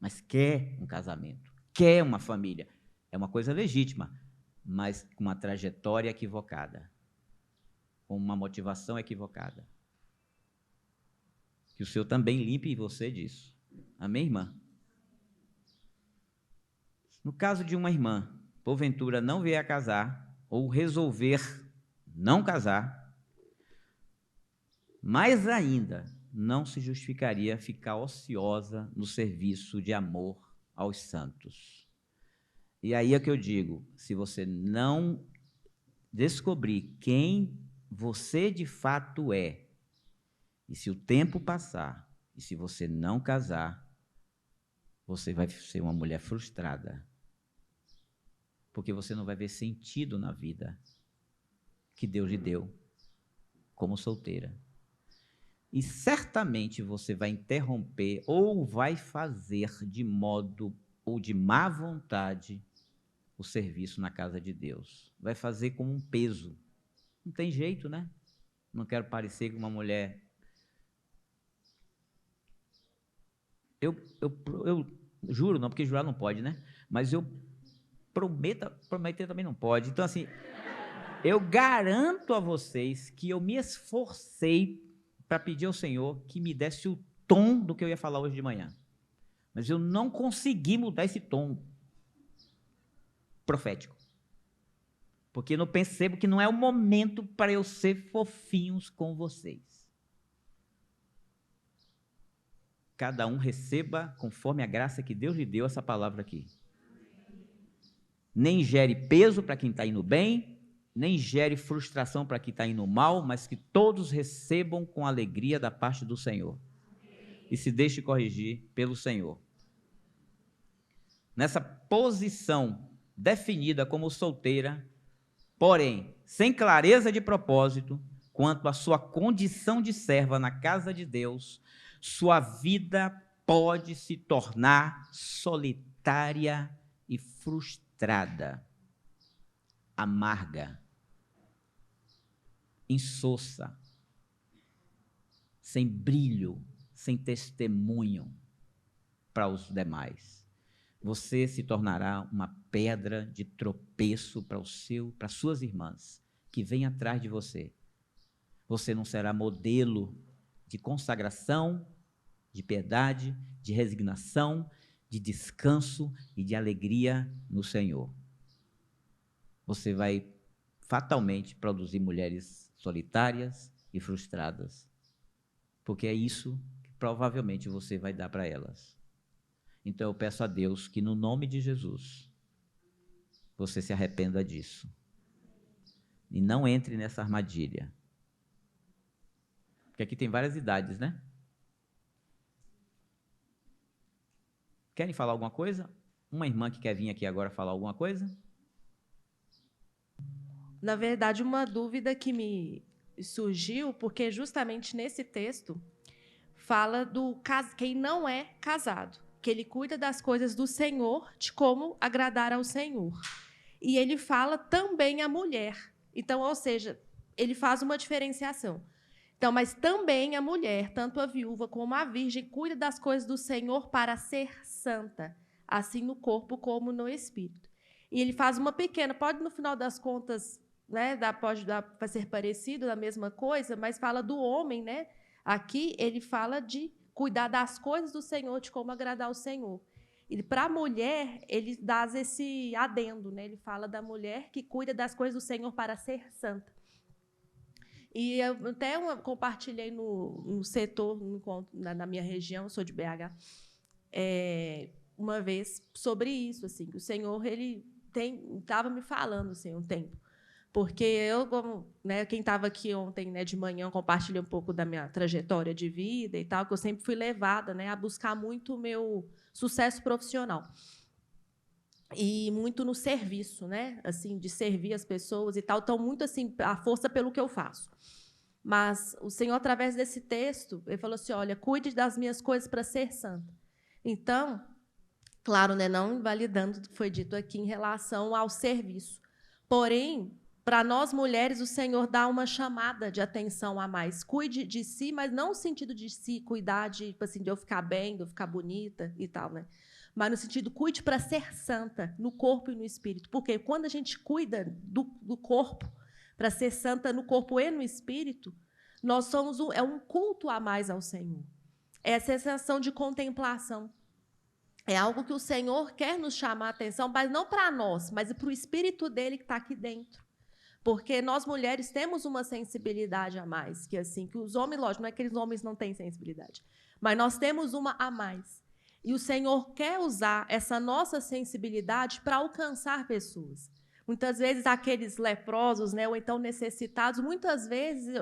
Mas quer um casamento, quer uma família. É uma coisa legítima, mas com uma trajetória equivocada, com uma motivação equivocada. Que o Senhor também limpe você disso. Amém, irmã? No caso de uma irmã, porventura não vier a casar, ou resolver não casar, mais ainda não se justificaria ficar ociosa no serviço de amor aos santos. E aí é que eu digo, se você não descobrir quem você de fato é, e se o tempo passar, e se você não casar, você vai ser uma mulher frustrada. Porque você não vai ver sentido na vida que Deus lhe deu como solteira. E certamente você vai interromper ou vai fazer de modo ou de má vontade o serviço na casa de Deus. Vai fazer como um peso. Não tem jeito, né? Não quero parecer com uma mulher. Eu juro, não, porque jurar não pode, né? Mas eu prometer também não pode. Então, assim, eu garanto a vocês que eu me esforcei para pedir ao Senhor que me desse o tom do que eu ia falar hoje de manhã. Mas eu não consegui mudar esse tom profético. Porque eu percebo que não é o momento para eu ser fofinhos com vocês. Cada um receba conforme a graça que Deus lhe deu essa palavra aqui. Nem gere peso para quem está indo bem, nem gere frustração para quem está indo mal, mas que todos recebam com alegria da parte do Senhor. E se deixe corrigir pelo Senhor. Nessa posição definida como solteira, porém, sem clareza de propósito, quanto à sua condição de serva na casa de Deus, sua vida pode se tornar solitária e frustrada, amarga, insossa, sem brilho, sem testemunho. para os demais. Você se tornará uma pedra de tropeço para as suas irmãs que vêm atrás de você. Você não será modelo de consagração, de piedade, de resignação, de descanso e de alegria no Senhor. Você vai fatalmente produzir mulheres solitárias e frustradas, porque é isso que provavelmente você vai dar para elas. Então eu peço a Deus que no nome de Jesus você se arrependa disso e não entre nessa armadilha. Porque aqui tem várias idades, né? Querem falar alguma coisa? Uma irmã que quer vir aqui agora falar alguma coisa? Na verdade, uma dúvida que me surgiu, porque justamente nesse texto fala do quem não é casado, que ele cuida das coisas do Senhor, de como agradar ao Senhor. E ele fala também a mulher. Então, ou seja, ele faz uma diferenciação. Então, mas também a mulher, tanto a viúva como a virgem, cuida das coisas do Senhor para ser santa, assim no corpo como no espírito. E ele faz uma pequena, pode no final das contas, né, pode dar para ser parecido, da mesma coisa, mas fala do homem, né? Aqui ele fala de cuidar das coisas do Senhor, de como agradar ao Senhor. E para a mulher, ele dá esse adendo, né? Ele fala da mulher que cuida das coisas do Senhor para ser santa. E eu até compartilhei no setor, na minha região, eu sou de BH, uma vez sobre isso, assim, que o Senhor ele estava me falando assim, um tempo. Porque eu, como, né, quem estava aqui ontem, né, de manhã, eu compartilhei um pouco da minha trajetória de vida e tal, que eu sempre fui levada, né, a buscar muito o meu sucesso profissional. E muito no serviço, né, assim, de servir as pessoas e tal. Então, muito assim, a força pelo que eu faço. Mas o Senhor, através desse texto, ele falou assim, olha, cuide das minhas coisas para ser santa. Então, claro, né, não invalidando o que foi dito aqui em relação ao serviço. Porém, para nós mulheres, o Senhor dá uma chamada de atenção a mais. Cuide de si, mas não no sentido de se cuidar de, tipo assim, de eu ficar bem, de eu ficar bonita e tal, né? Mas no sentido, cuide para ser santa, no corpo e no espírito. Porque quando a gente cuida do corpo, para ser santa no corpo e no espírito, nós somos um culto a mais ao Senhor. É a sensação de contemplação. É algo que o Senhor quer nos chamar a atenção, mas não para nós, mas para o Espírito dele que está aqui dentro. Porque nós, mulheres, temos uma sensibilidade a mais, que assim, que os homens, lógico, não é que os homens não têm sensibilidade, mas nós temos uma a mais. E o Senhor quer usar essa nossa sensibilidade para alcançar pessoas. Muitas vezes, aqueles leprosos, né, ou então necessitados, muitas vezes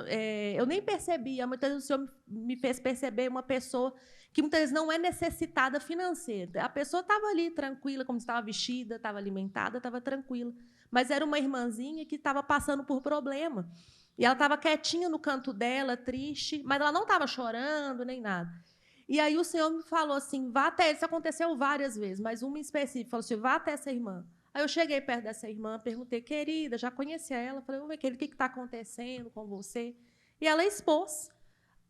eu nem percebia, muitas vezes o Senhor me fez perceber uma pessoa que muitas vezes não é necessitada financeira. A pessoa estava ali tranquila, como estava vestida, estava alimentada, estava tranquila. Mas era uma irmãzinha que estava passando por problema. E ela estava quietinha no canto dela, triste, mas ela não estava chorando nem nada. E aí o Senhor me falou assim, vá até... Isso aconteceu várias vezes, mas uma em específico, falou assim, vá até essa irmã. Aí eu cheguei perto dessa irmã, perguntei, querida, já conhecia ela? Falei, vamos ver, querida, o que está acontecendo com você? E ela expôs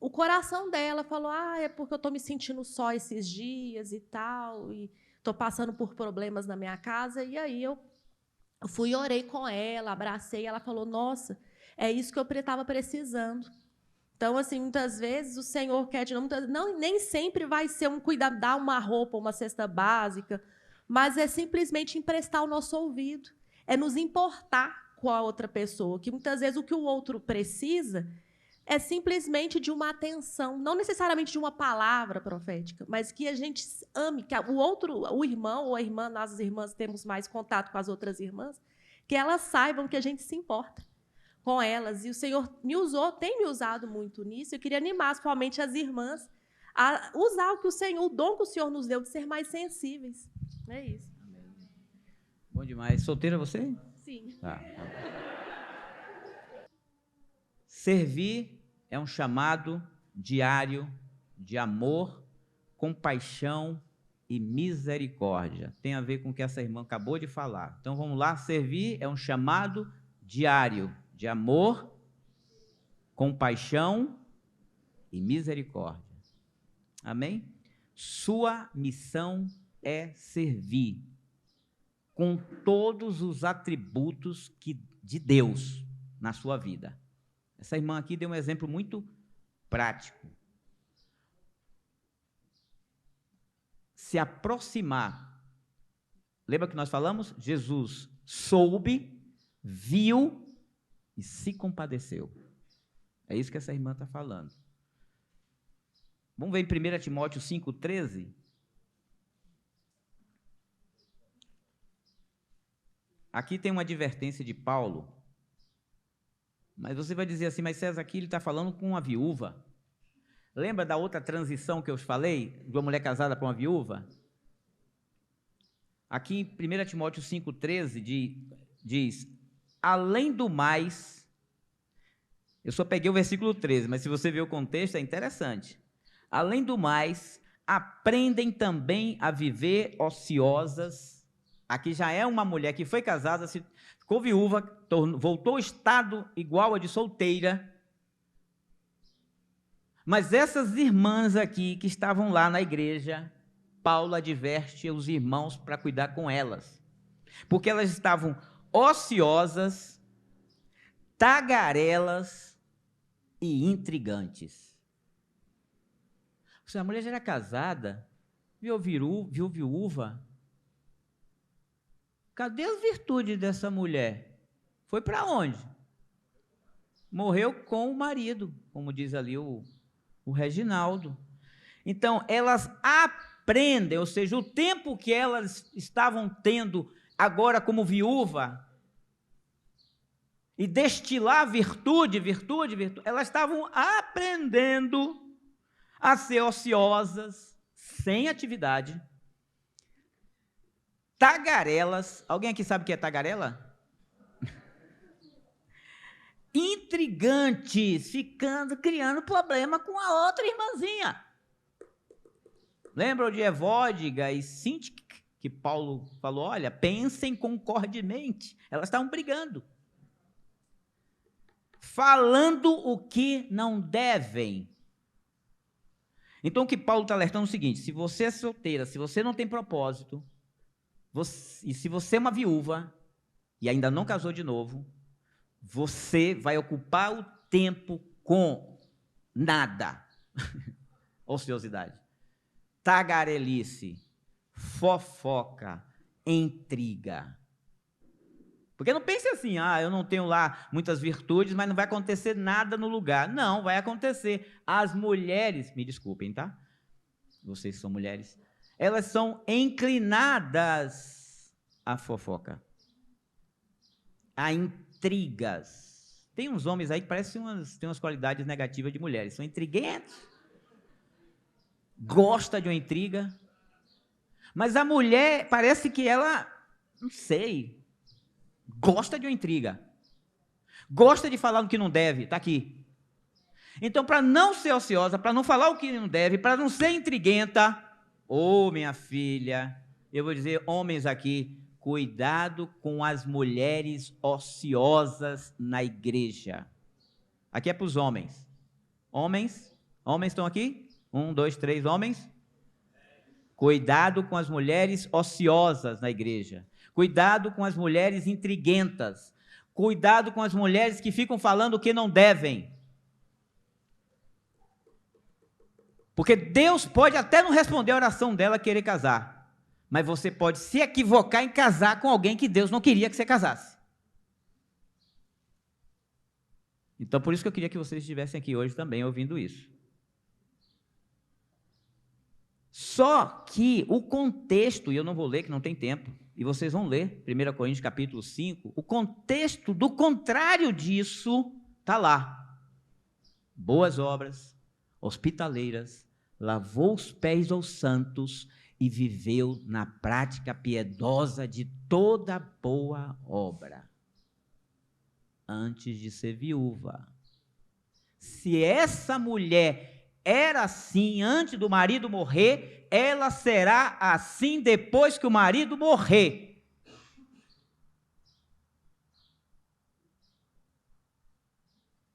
o coração dela, falou, é porque eu estou me sentindo só esses dias e tal, e estou passando por problemas na minha casa. E aí eu fui e orei com ela, abracei, ela falou, nossa, é isso que eu estava precisando. Então, assim, muitas vezes o Senhor quer de novo, nem sempre vai ser um cuidar, dar uma roupa, uma cesta básica, mas é simplesmente emprestar o nosso ouvido, é nos importar com a outra pessoa, que muitas vezes o que o outro precisa é simplesmente de uma atenção, não necessariamente de uma palavra profética, mas que a gente ame, que o outro, o irmão ou a irmã, nós as irmãs temos mais contato com as outras irmãs, que elas saibam que a gente se importa com elas. E o Senhor me usou, tem me usado muito nisso. Eu queria animar, principalmente as irmãs, a usar o dom que o Senhor nos deu de ser mais sensíveis. É isso. Amém. Bom demais. Solteira você? Sim. Tá. Servir é um chamado diário de amor, compaixão e misericórdia. Tem a ver com o que essa irmã acabou de falar. Então vamos lá, servir é um chamado diário de amor, compaixão e misericórdia. Amém? Sua missão é servir com todos os atributos de Deus na sua vida. Essa irmã aqui deu um exemplo muito prático. Se aproximar. Lembra que nós falamos? Jesus soube, viu e se compadeceu. É isso que essa irmã está falando. Vamos ver em 1 Timóteo 5,13? Aqui tem uma advertência de Paulo, mas você vai dizer assim, mas César, aqui ele está falando com uma viúva. Lembra da outra transição que eu falei, de uma mulher casada para uma viúva? Aqui em 1 Timóteo 5,13 diz, além do mais, eu só peguei o versículo 13, mas se você ver o contexto é interessante. Além do mais, aprendem também a viver ociosas. Aqui já é uma mulher que foi casada, ficou viúva, voltou ao estado igual a de solteira. Mas essas irmãs aqui que estavam lá na igreja, Paulo adverte os irmãos para cuidar com elas, porque elas estavam ociosas, tagarelas e intrigantes. Se a mulher já era casada, viu viúva, cadê as virtudes dessa mulher? Foi para onde? Morreu com o marido, como diz ali o Reginaldo. Então, elas aprendem, ou seja, o tempo que elas estavam tendo agora como viúva, e destilar virtude, elas estavam aprendendo a ser ociosas, sem atividade, tagarelas. Alguém aqui sabe o que é tagarela? Intrigantes, criando problema com a outra irmãzinha. Lembram de Evódiga e Síntique, que Paulo falou, olha, pensem concordemente. Elas estavam brigando, falando o que não devem. Então, o que Paulo está alertando é o seguinte, se você é solteira, se você não tem propósito, e se você é uma viúva, e ainda não casou de novo, você vai ocupar o tempo com nada. Ociosidade, tagarelice, fofoca, intriga. Porque não pense assim, eu não tenho lá muitas virtudes, mas não vai acontecer nada no lugar. Não, vai acontecer. As mulheres, me desculpem, tá? Vocês são mulheres. Elas são inclinadas à fofoca, a intrigas. Tem uns homens aí que parecem tem umas qualidades negativas de mulheres. São intriguentos. Gosta de uma intriga. Mas a mulher, parece que ela, não sei, gosta de uma intriga, gosta de falar o que não deve, está aqui. Então, para não ser ociosa, para não falar o que não deve, para não ser intriguenta, minha filha, eu vou dizer, homens aqui, cuidado com as mulheres ociosas na igreja. Aqui é para os homens. Homens estão aqui? 1, 2, 3 homens. Cuidado com as mulheres ociosas na igreja. Cuidado com as mulheres intriguentas. Cuidado com as mulheres que ficam falando o que não devem. Porque Deus pode até não responder a oração dela querer casar, mas você pode se equivocar em casar com alguém que Deus não queria que você casasse. Então, por isso que eu queria que vocês estivessem aqui hoje também ouvindo isso. Só que o contexto, e eu não vou ler que não tem tempo, e vocês vão ler 1 Coríntios capítulo 5, o contexto do contrário disso está lá. Boas obras, hospitaleiras, lavou os pés aos santos e viveu na prática piedosa de toda boa obra, antes de ser viúva. Se essa mulher era assim antes do marido morrer, ela será assim depois que o marido morrer.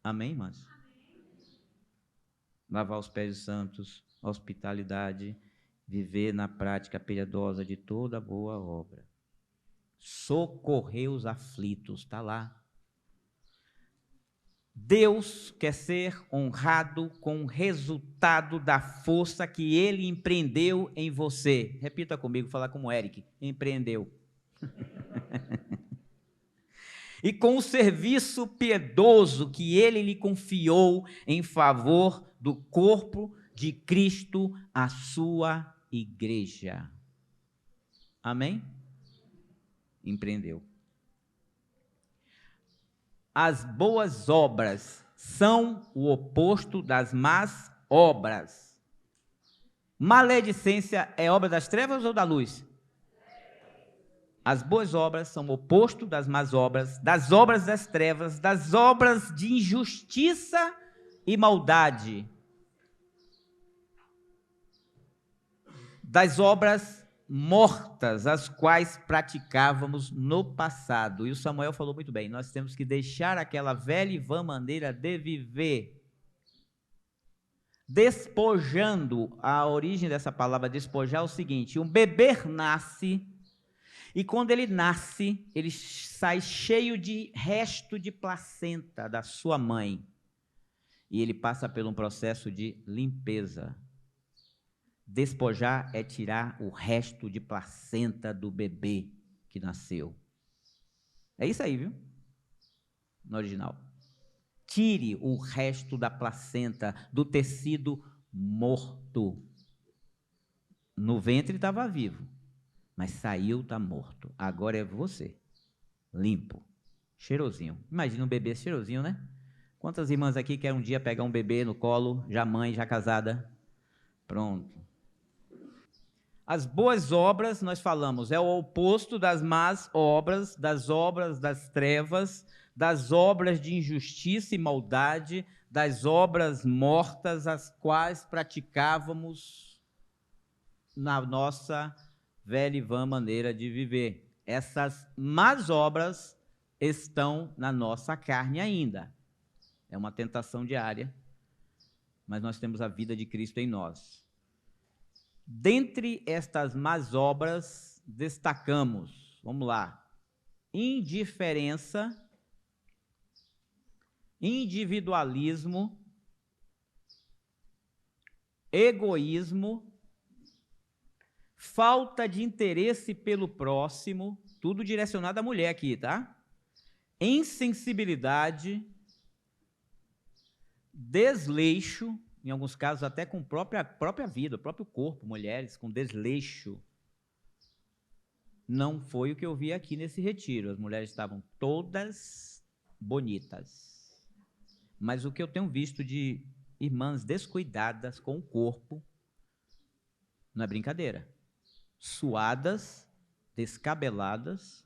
Amém, irmãs? Lavar os pés dos santos, hospitalidade viver na prática piedosa de toda boa obra, socorrer os aflitos, está lá. Deus quer ser honrado com o resultado da força que Ele empreendeu em você. Repita comigo, falar como Eric, empreendeu. E com o serviço piedoso que Ele lhe confiou em favor do corpo de Cristo, a sua igreja. Amém? Empreendeu. As boas obras são o oposto das más obras. Maledicência é obra das trevas ou da luz? As boas obras são o oposto das más obras, das obras das trevas, das obras de injustiça e maldade, das obras mortas, as quais praticávamos no passado. E o Samuel falou muito bem, nós temos que deixar aquela velha e vã maneira de viver, despojando. A origem dessa palavra despojar é o seguinte: um bebê nasce, e quando ele nasce, ele sai cheio de resto de placenta da sua mãe, e ele passa por um processo de limpeza. Despojar é tirar o resto de placenta do bebê que nasceu. É isso aí, viu? No original. Tire o resto da placenta, do tecido morto. No ventre estava vivo, mas saiu, está morto. Agora é você, limpo, cheirosinho. Imagina um bebê cheirosinho, né? Quantas irmãs aqui querem um dia pegar um bebê no colo, já mãe, já casada? Pronto. As boas obras, nós falamos, é o oposto das más obras das trevas, das obras de injustiça e maldade, das obras mortas, as quais praticávamos na nossa velha e vã maneira de viver. Essas más obras estão na nossa carne ainda. É uma tentação diária, mas nós temos a vida de Cristo em nós. Dentre estas más obras, destacamos, vamos lá, indiferença, individualismo, egoísmo, falta de interesse pelo próximo, tudo direcionado à mulher aqui, tá? Insensibilidade, desleixo, em alguns casos até com própria vida, o próprio corpo, mulheres com desleixo. Não foi o que eu vi aqui nesse retiro, as mulheres estavam todas bonitas, mas o que eu tenho visto de irmãs descuidadas com o corpo, não é brincadeira, suadas, descabeladas,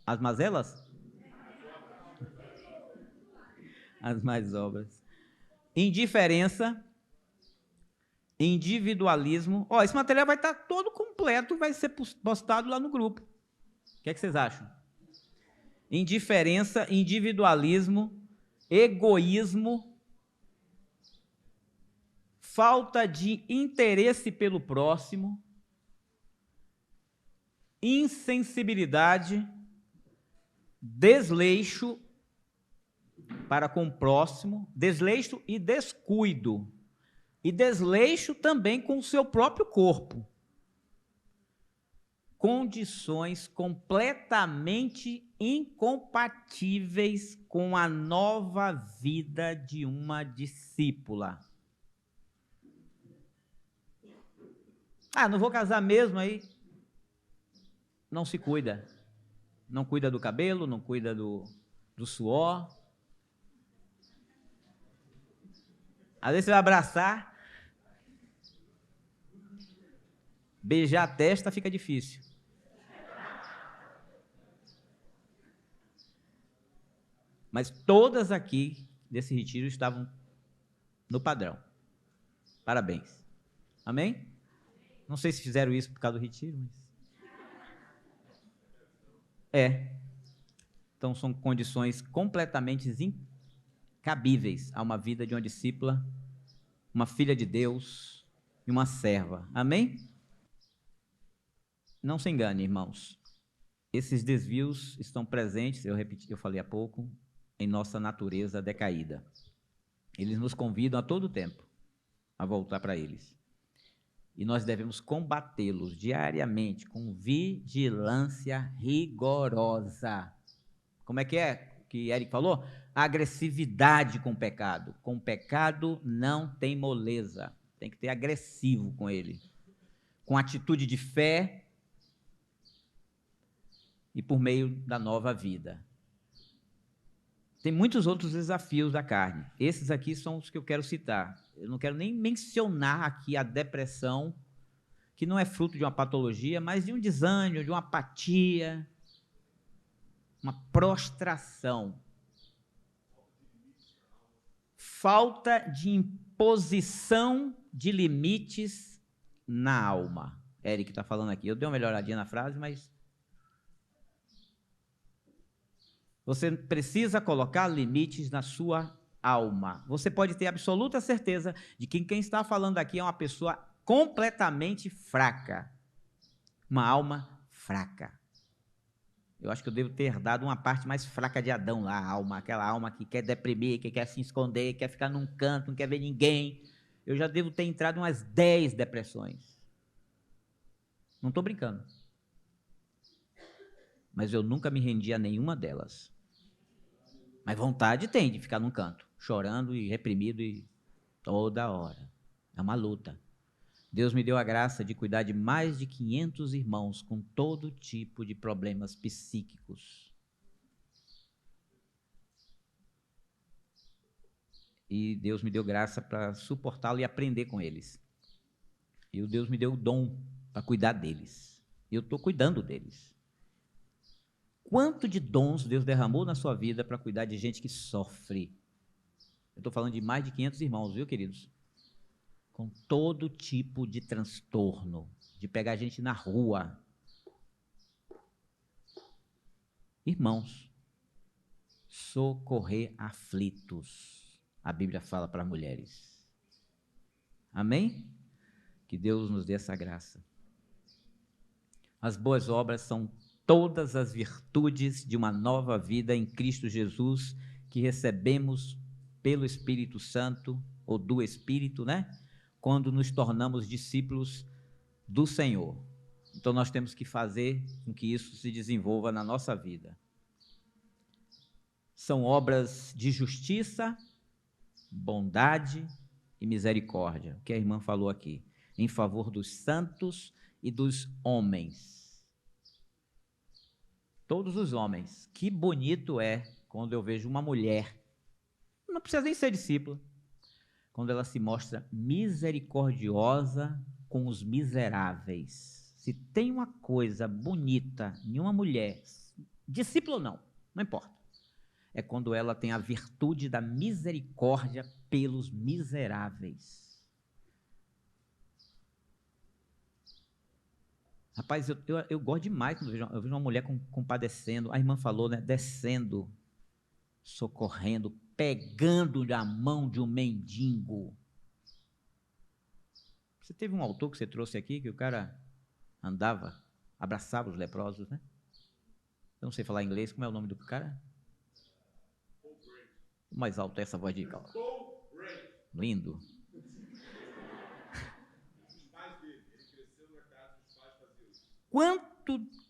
as mazelas? As mais obras. Indiferença, individualismo. Ó, esse material vai estar todo completo, vai ser postado lá no grupo. O que é que vocês acham? Indiferença, individualismo, egoísmo, falta de interesse pelo próximo, insensibilidade, desleixo para com o próximo, desleixo e descuido, e desleixo também com o seu próprio corpo. Condições completamente incompatíveis com a nova vida de uma discípula. Ah, não vou casar mesmo, aí não se cuida. Não cuida do cabelo, não cuida do suor. Às vezes você vai abraçar, beijar a testa fica difícil. Mas todas aqui desse retiro estavam no padrão. Parabéns. Amém? Não sei se fizeram isso por causa do retiro, mas... Então são condições completamente cabíveis a uma vida de uma discípula, uma filha de Deus e uma serva. Amém? Não se engane, irmãos. Esses desvios estão presentes, eu falei há pouco, em nossa natureza decaída. Eles nos convidam a todo tempo a voltar para eles. E nós devemos combatê-los diariamente com vigilância rigorosa. Como é que Eric falou? Agressividade com o pecado. Com o pecado não tem moleza. Tem que ter agressivo com ele. Com atitude de fé e por meio da nova vida. Tem muitos outros desafios da carne. Esses aqui são os que eu quero citar. Eu não quero nem mencionar aqui a depressão, que não é fruto de uma patologia, mas de um desânimo, de uma apatia, uma prostração. Falta de imposição de limites na alma. Eric está falando aqui. Eu dei uma melhoradinha na frase, mas você precisa colocar limites na sua alma. Você pode ter absoluta certeza de que quem está falando aqui é uma pessoa completamente fraca. Uma alma fraca. Eu acho que eu devo ter dado uma parte mais fraca de Adão lá, a alma, aquela alma que quer deprimir, que quer se esconder, quer ficar num canto, não quer ver ninguém. Eu já devo ter entrado em umas 10 depressões. Não estou brincando. Mas eu nunca me rendi a nenhuma delas. Mas vontade tem de ficar num canto, chorando e reprimido e toda hora. É uma luta. Deus me deu a graça de cuidar de mais de 500 irmãos com todo tipo de problemas psíquicos. E Deus me deu graça para suportá-lo e aprender com eles. E Deus me deu o dom para cuidar deles. E eu estou cuidando deles. Quanto de dons Deus derramou na sua vida para cuidar de gente que sofre? Eu estou falando de mais de 500 irmãos, viu, queridos? Com todo tipo de transtorno, de pegar gente na rua. Irmãos, socorrer aflitos, a Bíblia fala para mulheres. Amém? Que Deus nos dê essa graça. As boas obras são todas as virtudes de uma nova vida em Cristo Jesus que recebemos pelo Espírito Santo, ou do Espírito, né? Quando nos tornamos discípulos do Senhor. Então nós temos que fazer com que isso se desenvolva na nossa vida. São obras de justiça, bondade e misericórdia, o que a irmã falou aqui, em favor dos santos e dos homens. Todos os homens. Que bonito é quando eu vejo uma mulher, não precisa nem ser discípula, quando ela se mostra misericordiosa com os miseráveis. Se tem uma coisa bonita em uma mulher, discípula ou não importa, é quando ela tem a virtude da misericórdia pelos miseráveis. Rapaz, eu gosto demais quando eu vejo uma mulher compadecendo, a irmã falou, né, descendo, socorrendo, pegando na mão de um mendigo. Você teve um autor que você trouxe aqui, que o cara andava, abraçava os leprosos, né? Eu não sei falar inglês, como é o nome do cara? Mais alto essa voz de calma. Lindo.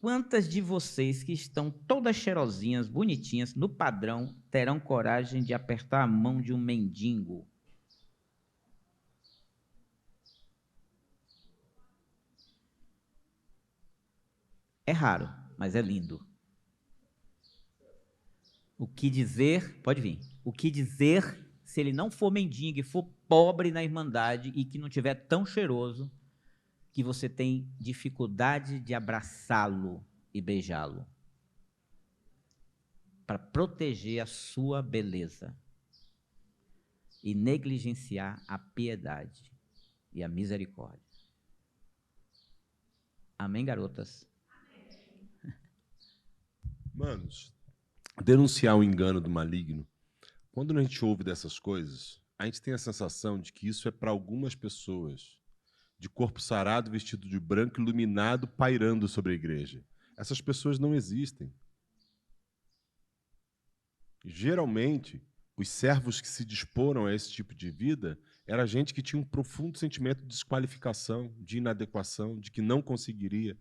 Quantas de vocês que estão todas cheirosinhas, bonitinhas, no padrão, terão coragem de apertar a mão de um mendigo? É raro, mas é lindo. O que dizer, pode vir, o que dizer se ele não for mendigo e for pobre na irmandade e que não tiver tão cheiroso, que você tem dificuldade de abraçá-lo e beijá-lo, para proteger a sua beleza e negligenciar a piedade e a misericórdia. Amém, garotas? Manos, denunciar o engano do maligno Quando a gente ouve dessas coisas, a gente tem a sensação de que isso é para algumas pessoas, de corpo sarado, vestido de branco, iluminado, pairando sobre a igreja. Essas pessoas não existem. Geralmente, os servos que se disporam a esse tipo de vida era gente que tinha um profundo sentimento de desqualificação, de inadequação, de que não conseguiria.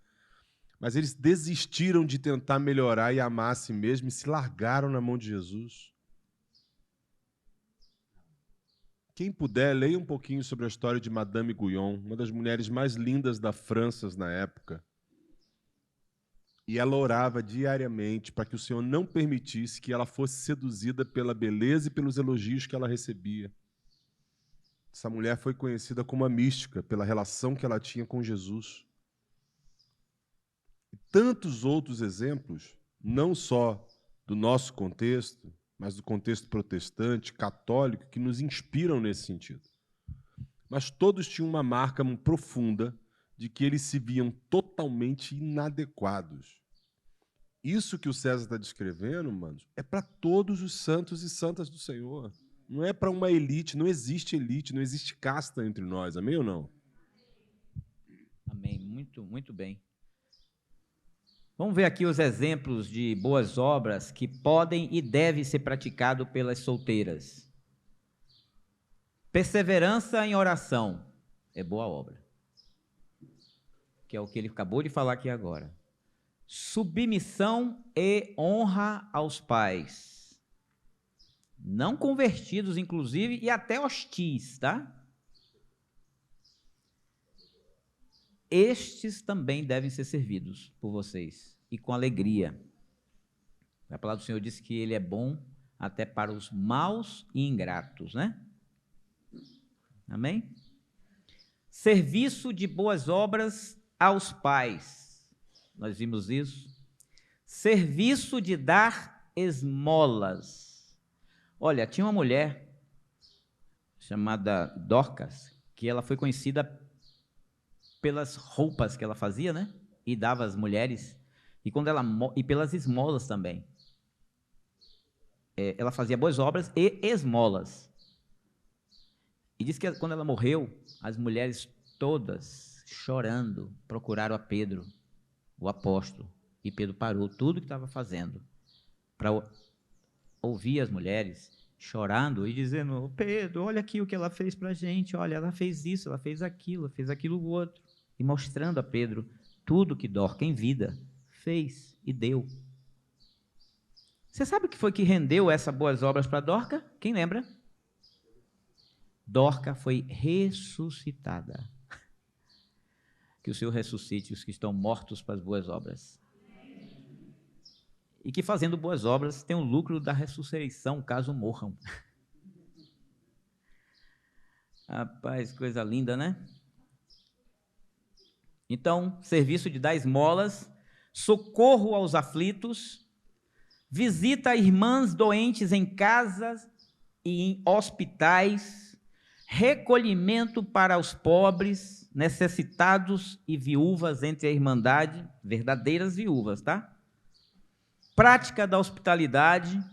Mas eles desistiram de tentar melhorar e amar a si mesmo e se largaram na mão de Jesus. Quem puder, leia um pouquinho sobre a história de Madame Guyon, uma das mulheres mais lindas da França na época. E ela orava diariamente para que o Senhor não permitisse que ela fosse seduzida pela beleza e pelos elogios que ela recebia. Essa mulher foi conhecida como a mística, pela relação que ela tinha com Jesus. E tantos outros exemplos, não só do nosso contexto, mas do contexto protestante, católico, que nos inspiram nesse sentido. Mas todos tinham uma marca profunda de que eles se viam totalmente inadequados. Isso que o César está descrevendo, manos, é para todos os santos e santas do Senhor. Não é para uma elite, não existe casta entre nós, amém ou não? Amém, muito, muito bem. Vamos ver aqui os exemplos de boas obras que podem e devem ser praticados pelas solteiras. Perseverança em oração é boa obra, que é o que ele acabou de falar aqui agora. Submissão e honra aos pais, não convertidos, inclusive, e até hostis, tá? Estes também devem ser servidos por vocês, e com alegria. A palavra do Senhor diz que ele é bom até para os maus e ingratos, né? Amém? Serviço de boas obras aos pais. Nós vimos isso. Serviço de dar esmolas. Olha, tinha uma mulher chamada Dorcas, que ela foi conhecida pelas roupas que ela fazia, né? E dava às mulheres, e pelas esmolas também. Ela fazia boas obras e esmolas. E diz que quando ela morreu, as mulheres todas, chorando, procuraram a Pedro, o apóstolo, e Pedro parou tudo que estava fazendo para ouvir as mulheres chorando e dizendo: Pedro, olha aqui o que ela fez para a gente, olha, ela fez isso, ela fez aquilo outro, e mostrando a Pedro tudo que Dorca em vida fez e deu. Você sabe o que foi que rendeu essas boas obras para Dorca? Quem lembra? Dorca foi ressuscitada. Que o Senhor ressuscite os que estão mortos para as boas obras. E que fazendo boas obras tem o lucro da ressurreição, caso morram. Rapaz, coisa linda, né? Então, serviço de dar esmolas, socorro aos aflitos, visita irmãs doentes em casas e em hospitais, recolhimento para os pobres, necessitados e viúvas entre a irmandade, verdadeiras viúvas, tá? Prática da hospitalidade,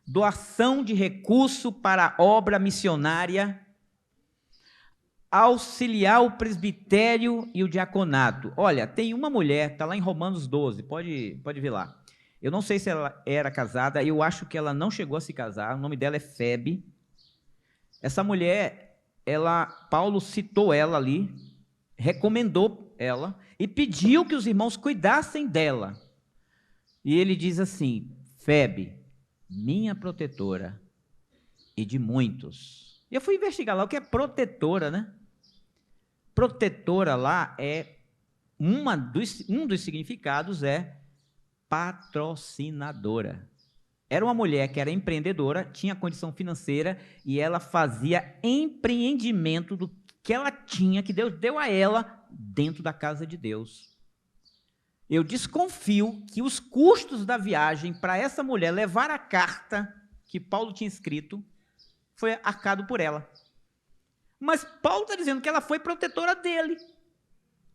doação de recurso para a obra missionária, auxiliar o presbitério e o diaconato. Olha, tem uma mulher, está lá em Romanos 12, pode ver lá. Eu não sei se ela era casada, eu acho que ela não chegou a se casar, o nome dela é Febe. Essa mulher, Paulo citou ela ali, recomendou ela e pediu que os irmãos cuidassem dela. E ele diz assim: Febe, minha protetora e de muitos. E eu fui investigar lá o que é protetora, né? Protetora lá um dos significados é patrocinadora. Era uma mulher que era empreendedora, tinha condição financeira e ela fazia empreendimento do que ela tinha, que Deus deu a ela dentro da casa de Deus. Eu desconfio que os custos da viagem para essa mulher levar a carta que Paulo tinha escrito foi arcado por ela. Mas Paulo está dizendo que ela foi protetora dele.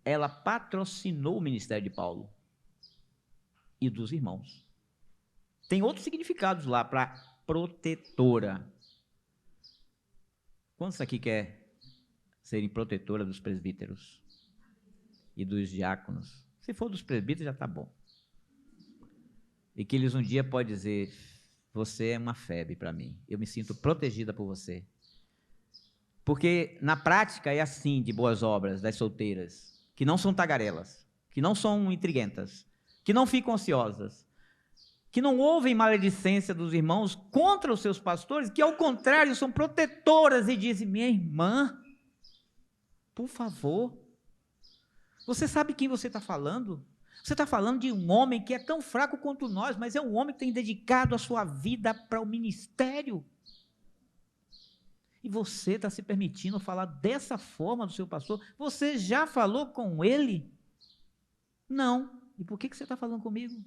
Ela patrocinou o ministério de Paulo e dos irmãos. Tem outros significados lá para protetora. Quantos aqui quer serem protetora dos presbíteros e dos diáconos? Se for dos presbíteros, já está bom. E que eles um dia podem dizer, você é uma febre para mim, eu me sinto protegida por você. Porque na prática é assim de boas obras das solteiras, que não são tagarelas, que não são intriguentas, que não ficam ansiosas, que não ouvem maledicência dos irmãos contra os seus pastores, que ao contrário são protetoras e dizem, minha irmã, por favor, você sabe quem você está falando? Você está falando de um homem que é tão fraco quanto nós, mas é um homem que tem dedicado a sua vida para o ministério. E você está se permitindo falar dessa forma do seu pastor? Você já falou com ele? Não. E por que você está falando comigo?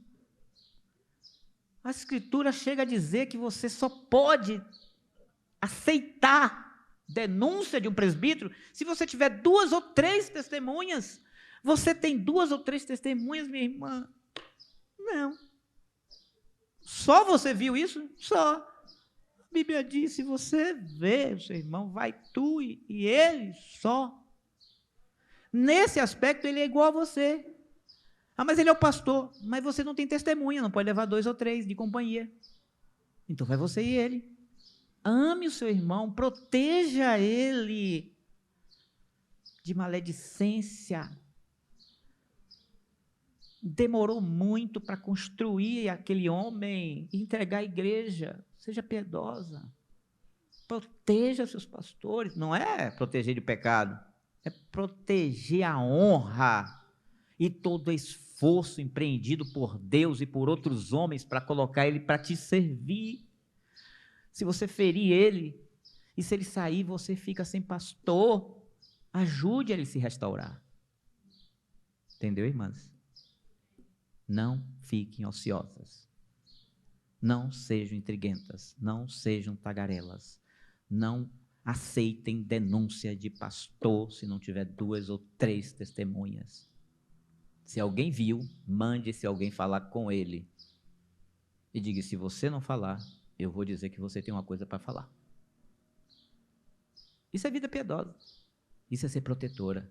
A Escritura chega a dizer que você só pode aceitar denúncia de um presbítero se você tiver 2 ou 3 testemunhas. Você tem 2 ou 3 testemunhas, minha irmã? Não. Só você viu isso? Só. A Bíblia diz, se você vê o seu irmão, vai tu e ele só. Nesse aspecto, ele é igual a você. Ah, mas ele é o pastor. Mas você não tem testemunha, não pode levar 2 ou 3 de companhia. Então vai você e ele. Ame o seu irmão, proteja ele de maledicência. Demorou muito para construir aquele homem e entregar a igreja. Seja piedosa. Proteja seus pastores. Não é proteger de pecado, é proteger a honra e todo esforço empreendido por Deus e por outros homens para colocar ele para te servir. Se você ferir ele, e se ele sair, você fica sem pastor, ajude ele a se restaurar. Entendeu, irmãs? Não fiquem ociosas. Não sejam intriguentas. Não sejam tagarelas. Não aceitem denúncia de pastor se não tiver 2 ou 3 testemunhas. Se alguém viu, mande se alguém falar com ele. E diga, se você não falar, eu vou dizer que você tem uma coisa para falar. Isso é vida piedosa. Isso é ser protetora.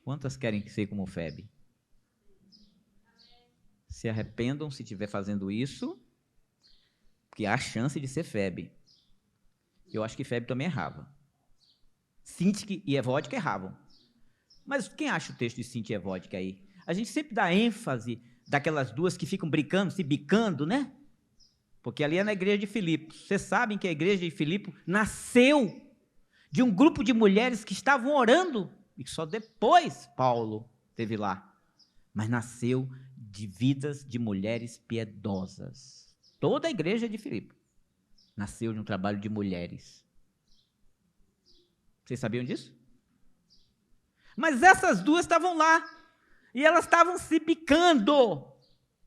Quantas querem ser como Febe? Se arrependam se estiver fazendo isso, porque há a chance de ser Febe. Eu acho que Febe também errava. Sintique e Evódica erravam. Mas quem acha o texto de Sintique e Evódica aí? A gente sempre dá ênfase daquelas duas que ficam brincando, se bicando, né? Porque ali é na igreja de Filipos. Vocês sabem que a igreja de Filipos nasceu de um grupo de mulheres que estavam orando, e que só depois Paulo esteve lá. Mas nasceu de vidas de mulheres piedosas. Toda a igreja de Filipos nasceu de um trabalho de mulheres. Vocês sabiam disso? Mas essas duas estavam lá, e elas estavam se bicando.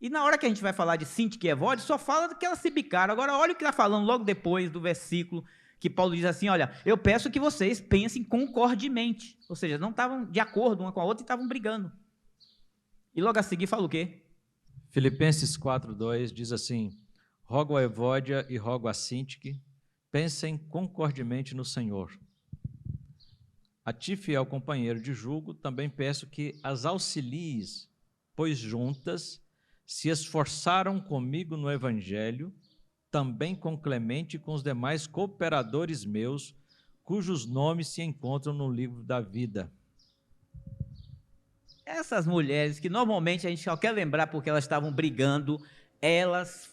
E na hora que a gente vai falar de Sintique e Evódica, só fala que elas se bicaram. Agora, olha o que está falando logo depois do versículo, que Paulo diz assim, olha, eu peço que vocês pensem concordemente. Ou seja, não estavam de acordo uma com a outra e estavam brigando. E logo a seguir fala o quê? Filipenses 4:2 diz assim, rogo a Evódia e rogo a Sintique, pensem concordemente no Senhor. A ti, fiel companheiro de julgo, também peço que as auxilies, pois juntas se esforçaram comigo no Evangelho, também com Clemente e com os demais cooperadores meus, cujos nomes se encontram no livro da vida. Essas mulheres, que normalmente a gente só quer lembrar porque elas estavam brigando, elas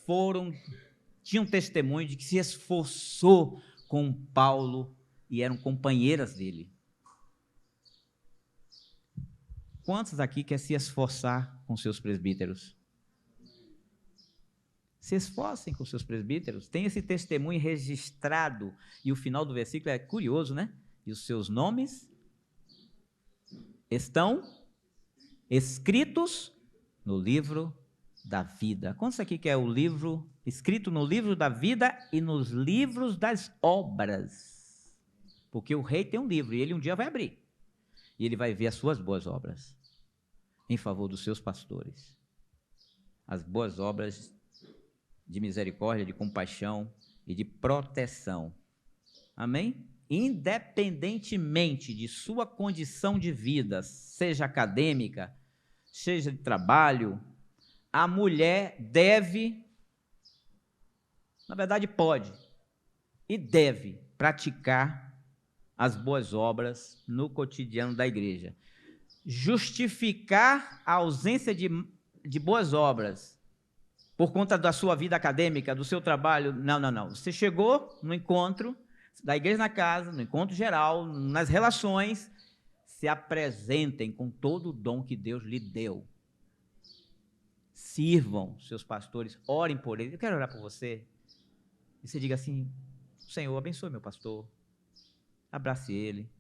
tinham testemunho de que se esforçou com Paulo e eram companheiras dele. Quantos aqui querem se esforçar com seus presbíteros? Se esforcem com seus presbíteros. Tem esse testemunho registrado. E o final do versículo é curioso, né? E os seus nomes estão escritos no livro da vida. Quantos aqui quer o livro escrito no livro da vida e nos livros das obras? Porque o rei tem um livro e ele um dia vai abrir. E ele vai ver as suas boas obras em favor dos seus pastores. As boas obras de misericórdia, de compaixão e de proteção. Amém? Independentemente de sua condição de vida, seja acadêmica, seja de trabalho, a mulher deve, na verdade pode e deve praticar as boas obras no cotidiano da igreja. Justificar a ausência de boas obras por conta da sua vida acadêmica, do seu trabalho, não. Você chegou no encontro da igreja na casa, no encontro geral, nas relações, se apresentem com todo o dom que Deus lhe deu. Sirvam seus pastores, orem por eles. Eu quero orar por você. E você diga assim: Senhor, abençoe meu pastor. Abrace ele.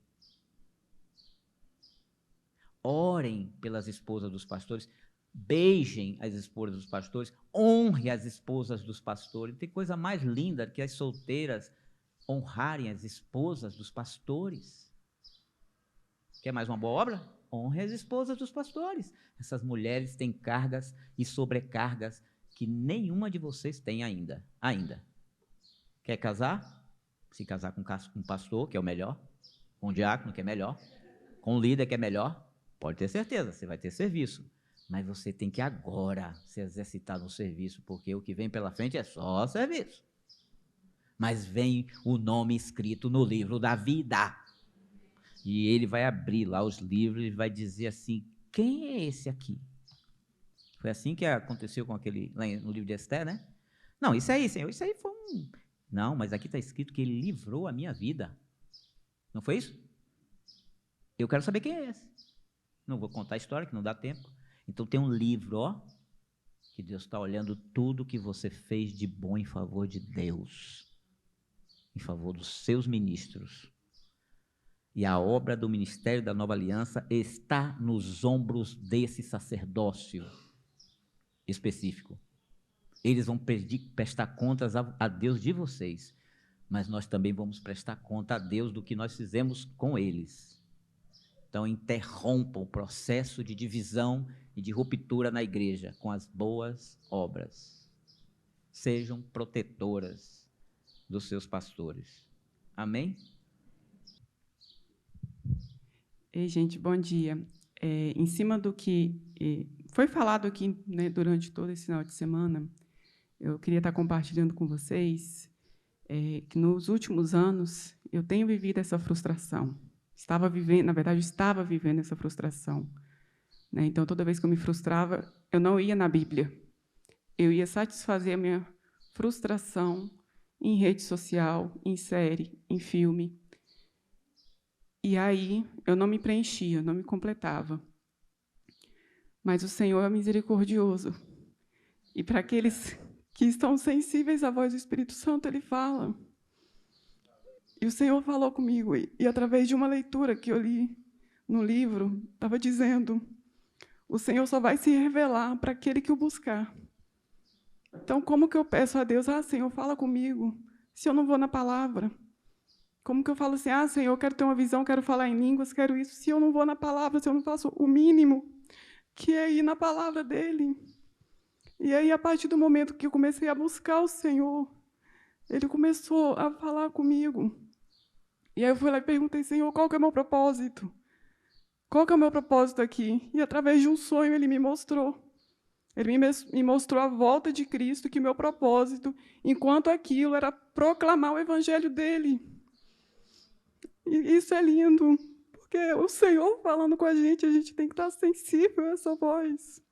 Orem pelas esposas dos pastores. Beijem as esposas dos pastores. Honre as esposas dos pastores. Não tem coisa mais linda que as solteiras honrarem as esposas dos pastores. Quer mais uma boa obra? Honre as esposas dos pastores. Essas mulheres têm cargas e sobrecargas que nenhuma de vocês tem ainda. Quer casar? Se casar com um pastor, que é o melhor. Com um diácono, que é melhor. Com um líder, que é melhor. Pode ter certeza, você vai ter serviço. Mas você tem que agora se exercitar no serviço, porque o que vem pela frente é só serviço. Mas vem o nome escrito no livro da vida. E ele vai abrir lá os livros e vai dizer assim: quem é esse aqui? Foi assim que aconteceu com aquele, lá no livro de Esther, né? Não, isso aí, Senhor, isso aí foi um... Não, mas aqui está escrito que ele livrou a minha vida. Não foi isso? Eu quero saber quem é esse. Não vou contar a história, que não dá tempo. Então tem um livro, ó, que Deus está olhando tudo que você fez de bom em favor de Deus, em favor dos seus ministros. E a obra do ministério da Nova Aliança está nos ombros desse sacerdócio específico. Eles vão prestar contas a Deus de vocês, mas nós também vamos prestar conta a Deus do que nós fizemos com eles. Então, interrompam o processo de divisão e de ruptura na igreja com as boas obras. Sejam protetoras dos seus pastores. Amém? Ei, gente, bom dia. Em cima do que foi falado aqui, né, durante todo esse final de semana, eu queria estar compartilhando com vocês que nos últimos anos eu tenho vivido essa frustração. Estava vivendo essa frustração. Né? Então, toda vez que eu me frustrava, eu não ia na Bíblia. Eu ia satisfazer a minha frustração em rede social, em série, em filme. E aí, eu não me preenchia, não me completava. Mas o Senhor é misericordioso. E para aqueles que estão sensíveis à voz do Espírito Santo, Ele fala. E o Senhor falou comigo, e através de uma leitura que eu li no livro, estava dizendo: o Senhor só vai se revelar para aquele que o buscar. Então, como que eu peço a Deus: Senhor, fala comigo, se eu não vou na palavra? Como que eu falo assim: Senhor, eu quero ter uma visão, quero falar em línguas, quero isso, se eu não vou na palavra, se eu não faço o mínimo, que é ir na palavra dEle? E aí, a partir do momento que eu comecei a buscar o Senhor, Ele começou a falar comigo. E aí eu fui lá e perguntei: Senhor, qual que é o meu propósito? Qual que é o meu propósito aqui? E através de um sonho Ele me mostrou. Ele me mostrou a volta de Cristo, que o meu propósito, enquanto aquilo, era proclamar o evangelho dEle. E isso é lindo, porque o Senhor falando com a gente tem que estar sensível a essa voz.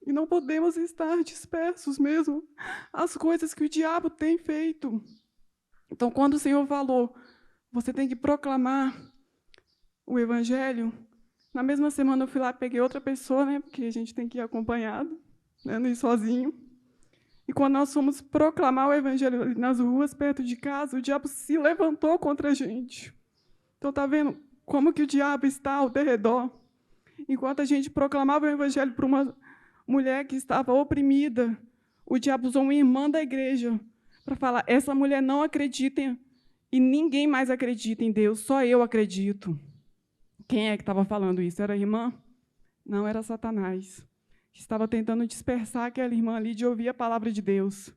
E não podemos estar dispersos mesmo às coisas que o diabo tem feito. Então, quando o Senhor falou: você tem que proclamar o evangelho, na mesma semana eu fui lá, peguei outra pessoa, né, porque a gente tem que ir acompanhado, né, não ir sozinho. E quando nós fomos proclamar o evangelho nas ruas, perto de casa, o diabo se levantou contra a gente. Então, está vendo como que o diabo está ao derredor? Enquanto a gente proclamava o evangelho para uma mulher que estava oprimida, o diabo usou uma irmã da igreja para falar: essa mulher não acredita e ninguém mais acredita em Deus, só eu acredito. Quem é que estava falando isso? Era a irmã? Não, era Satanás, que estava tentando dispersar aquela irmã ali de ouvir a palavra de Deus.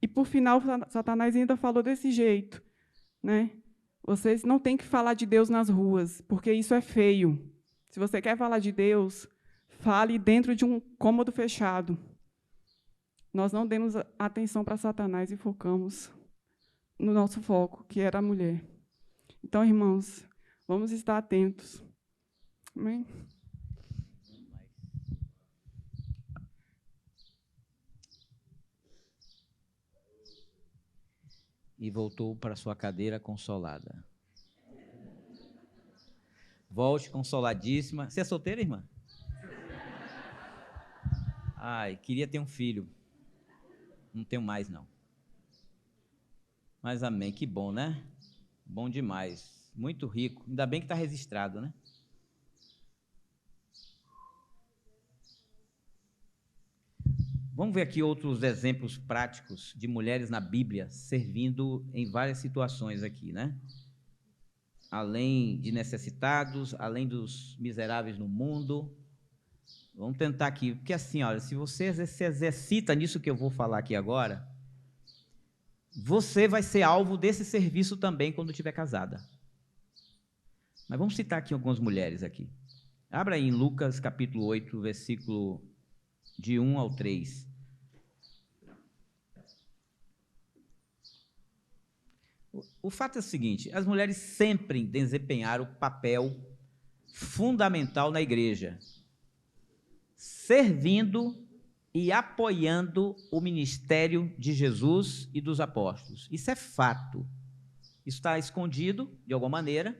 E, por final, Satanás ainda falou desse jeito, né? Vocês não têm que falar de Deus nas ruas, porque isso é feio. Se você quer falar de Deus, fale dentro de um cômodo fechado. Nós não demos atenção para Satanás e focamos no nosso foco, que era a mulher. Então, irmãos, vamos estar atentos. Amém? E voltou para sua cadeira consolada. Volte consoladíssima. Você é solteira, irmã? Ai, queria ter um filho. Não tenho mais, não. Mas amém, que bom, né? Bom demais. Muito rico. Ainda bem que está registrado, né? Vamos ver aqui outros exemplos práticos de mulheres na Bíblia servindo em várias situações aqui, né? Além de necessitados, além dos miseráveis no mundo. Vamos tentar aqui, porque assim, olha, se você se exercita nisso que eu vou falar aqui agora, você vai ser alvo desse serviço também quando estiver casada. Mas vamos citar aqui algumas mulheres aqui. Abra aí em Lucas capítulo 8, versículo de 1 ao 3. O fato é o seguinte, as mulheres sempre desempenharam o papel fundamental na igreja, servindo e apoiando o ministério de Jesus e dos apóstolos. Isso é fato. Isso está escondido, de alguma maneira,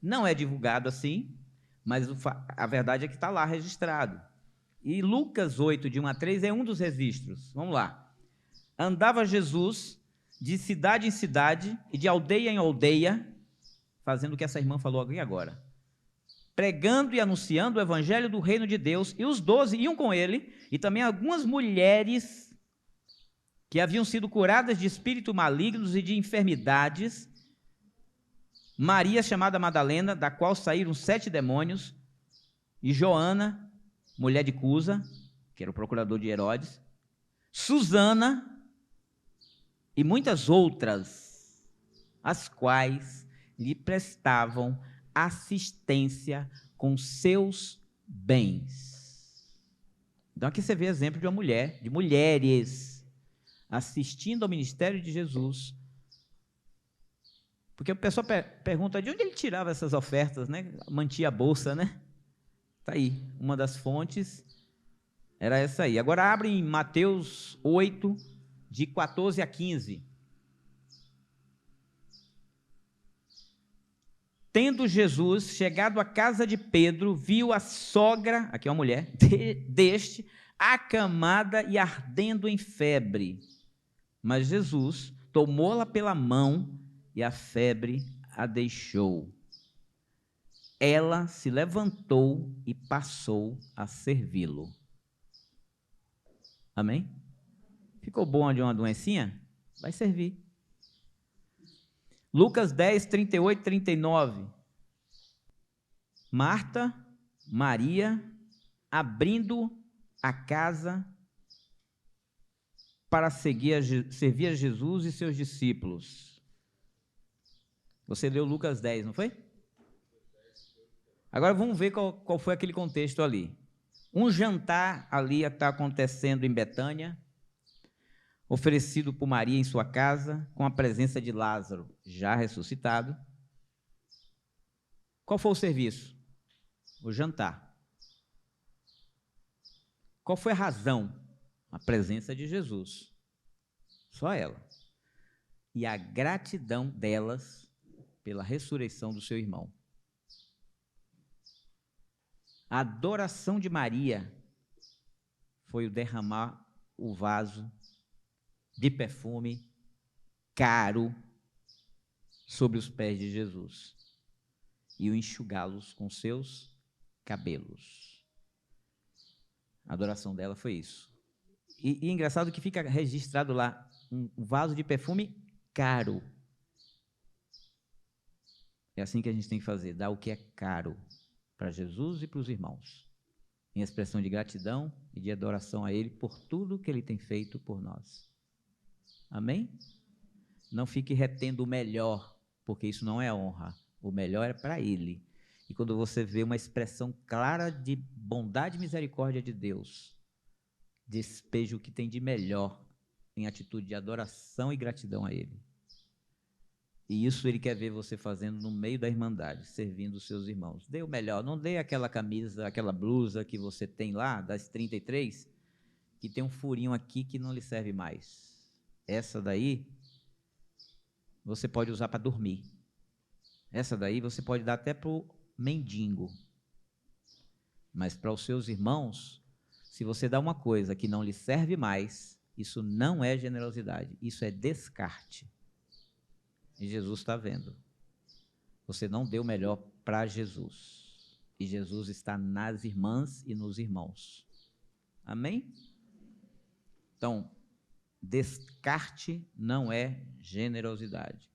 não é divulgado assim, mas a verdade é que está lá registrado. E Lucas 8, de 1 a 3, é um dos registros. Vamos lá. Andava Jesus de cidade em cidade e de aldeia em aldeia, fazendo o que essa irmã falou aqui agora, pregando e anunciando o evangelho do reino de Deus, e os 12 iam com ele, e também algumas mulheres que haviam sido curadas de espíritos malignos e de enfermidades, Maria, chamada Madalena, da qual saíram 7 demônios, e Joana, mulher de Cusa, que era o procurador de Herodes, Susana e muitas outras, as quais lhe prestavam assistência com seus bens. Então aqui você vê exemplo de uma mulher, de mulheres assistindo ao ministério de Jesus. Porque o pessoal pergunta de onde ele tirava essas ofertas, né? Mantia a bolsa, né? Está aí, uma das fontes era essa aí. Agora abre em Mateus 8, de 14 a 15. Tendo Jesus chegado à casa de Pedro, viu a sogra, aqui é uma mulher, deste, acamada e ardendo em febre. Mas Jesus tomou-la pela mão e a febre a deixou. Ela se levantou e passou a servi-lo. Amém? Ficou bom de uma doencinha? Vai servir. Lucas 10, 38 e 39. Marta, Maria, abrindo a casa para servir a Jesus e seus discípulos. Você leu Lucas 10, não foi? Agora vamos ver qual foi aquele contexto ali. Um jantar ali está acontecendo em Betânia, oferecido por Maria em sua casa, com a presença de Lázaro, já ressuscitado. Qual foi o serviço? O jantar. Qual foi a razão? A presença de Jesus. Só ela. E a gratidão delas pela ressurreição do seu irmão. A adoração de Maria foi o derramar o vaso de perfume caro sobre os pés de Jesus e o enxugá-los com seus cabelos. A adoração dela foi isso. E engraçado que fica registrado lá um vaso de perfume caro. É assim que a gente tem que fazer, dar o que é caro para Jesus e para os irmãos, em expressão de gratidão e de adoração a Ele por tudo que Ele tem feito por nós. Amém? Não fique retendo o melhor, porque isso não é honra. O melhor é para Ele. E quando você vê uma expressão clara de bondade e misericórdia de Deus, despeje o que tem de melhor em atitude de adoração e gratidão a Ele. E isso Ele quer ver você fazendo no meio da irmandade, servindo os seus irmãos. Dê o melhor, não dê aquela camisa, aquela blusa que você tem lá, das 33, que tem um furinho aqui que não lhe serve mais. Essa daí, você pode usar para dormir. Essa daí você pode dar até para o mendigo. Mas para os seus irmãos, se você dá uma coisa que não lhe serve mais, isso não é generosidade, isso é descarte. E Jesus está vendo. Você não deu o melhor para Jesus. E Jesus está nas irmãs e nos irmãos. Amém? Então, descarte não é generosidade.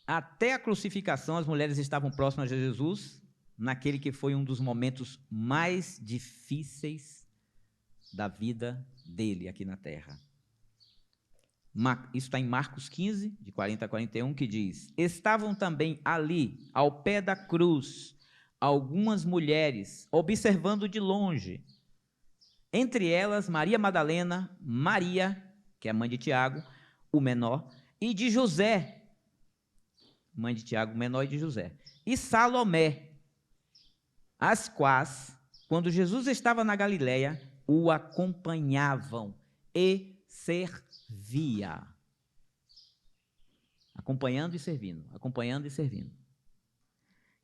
Até a crucificação, as mulheres estavam próximas de Jesus, naquele que foi um dos momentos mais difíceis da vida dele aqui na terra. Isso está em Marcos 15, de 40 a 41, que diz: estavam também ali, ao pé da cruz, algumas mulheres, observando de longe. Entre elas, Maria Madalena, Maria, que é a mãe de Tiago, o menor, e de José, mãe de Tiago, o menor, e de José, e Salomé, as quais, quando Jesus estava na Galileia, o acompanhavam e servia. Acompanhando e servindo, acompanhando e servindo.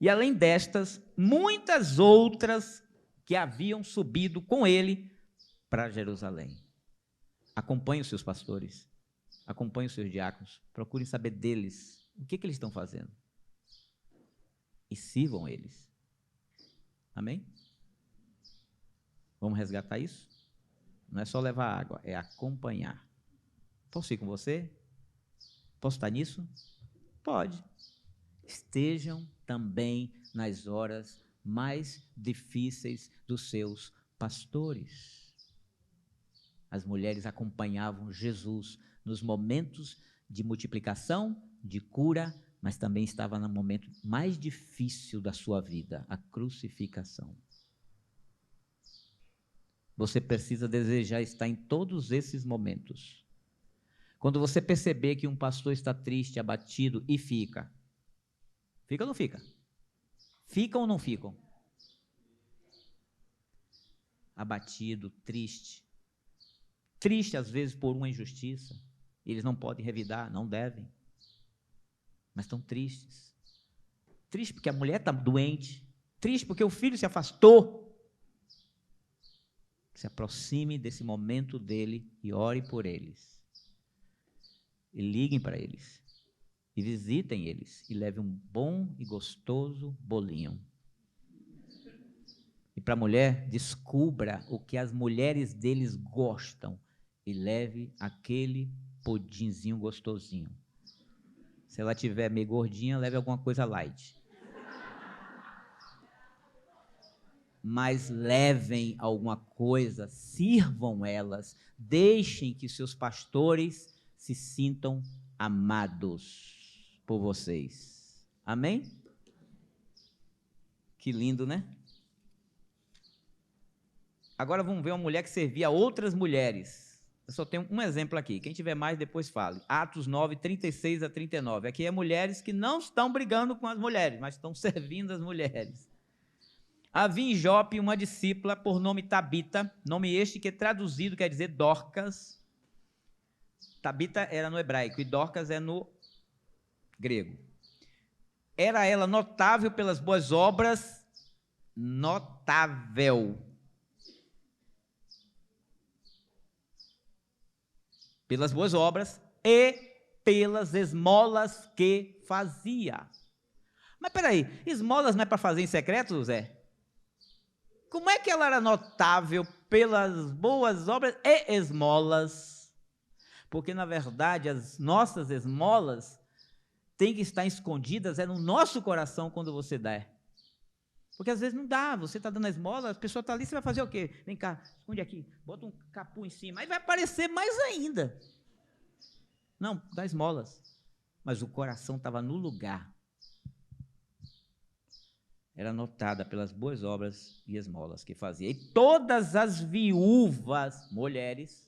E além destas, muitas outras que haviam subido com ele para Jerusalém. Acompanhe os seus pastores, acompanhe os seus diáconos, procurem saber deles o que eles estão fazendo e sirvam eles. Amém? Vamos resgatar isso? Não é só levar água, é acompanhar. Posso ir com você? Posso estar nisso? Pode. Estejam também nas horas mais difíceis dos seus pastores. As mulheres acompanhavam Jesus nos momentos de multiplicação, de cura, mas também estava no momento mais difícil da sua vida, a crucificação. Você precisa desejar estar em todos esses momentos. Quando você perceber que um pastor está triste, abatido, e fica. Fica ou não fica? Ficam ou não ficam? Abatido, triste. Triste, às vezes, por uma injustiça. Eles não podem revidar, não devem. Mas estão tristes. Triste porque a mulher está doente. Triste porque o filho se afastou. Se aproxime desse momento dele e ore por eles. E liguem para eles. E visitem eles. E leve um bom e gostoso bolinho. E para a mulher, descubra o que as mulheres deles gostam. E leve aquele pudinzinho gostosinho. Se ela estiver meio gordinha, leve alguma coisa light. Mas levem alguma coisa, sirvam elas, deixem que seus pastores se sintam amados por vocês. Amém? Que lindo, né? Agora vamos ver uma mulher que servia a outras mulheres. Eu só tenho um exemplo aqui. Quem tiver mais, depois fale. Atos 9, 36 a 39. Aqui é mulheres que não estão brigando com as mulheres, mas estão servindo as mulheres. Havia em Jope uma discípula por nome Tabita, nome este que traduzido quer dizer Dorcas. Tabita era no hebraico e Dorcas é no grego. Era ela notável pelas boas obras, pelas boas obras e pelas esmolas que fazia. Mas peraí, esmolas não é para fazer em secreto, Zé? Como é que ela era notável pelas boas obras e esmolas? Porque, na verdade, as nossas esmolas têm que estar escondidas no nosso coração quando você dá. Porque às vezes não dá, você está dando a esmola, a pessoa está ali, você vai fazer o quê? Vem cá, esconde aqui, bota um capu em cima, aí vai aparecer mais ainda. Não, dá esmolas. Mas o coração estava no lugar. Era notada pelas boas obras e esmolas que fazia. E todas as viúvas, mulheres,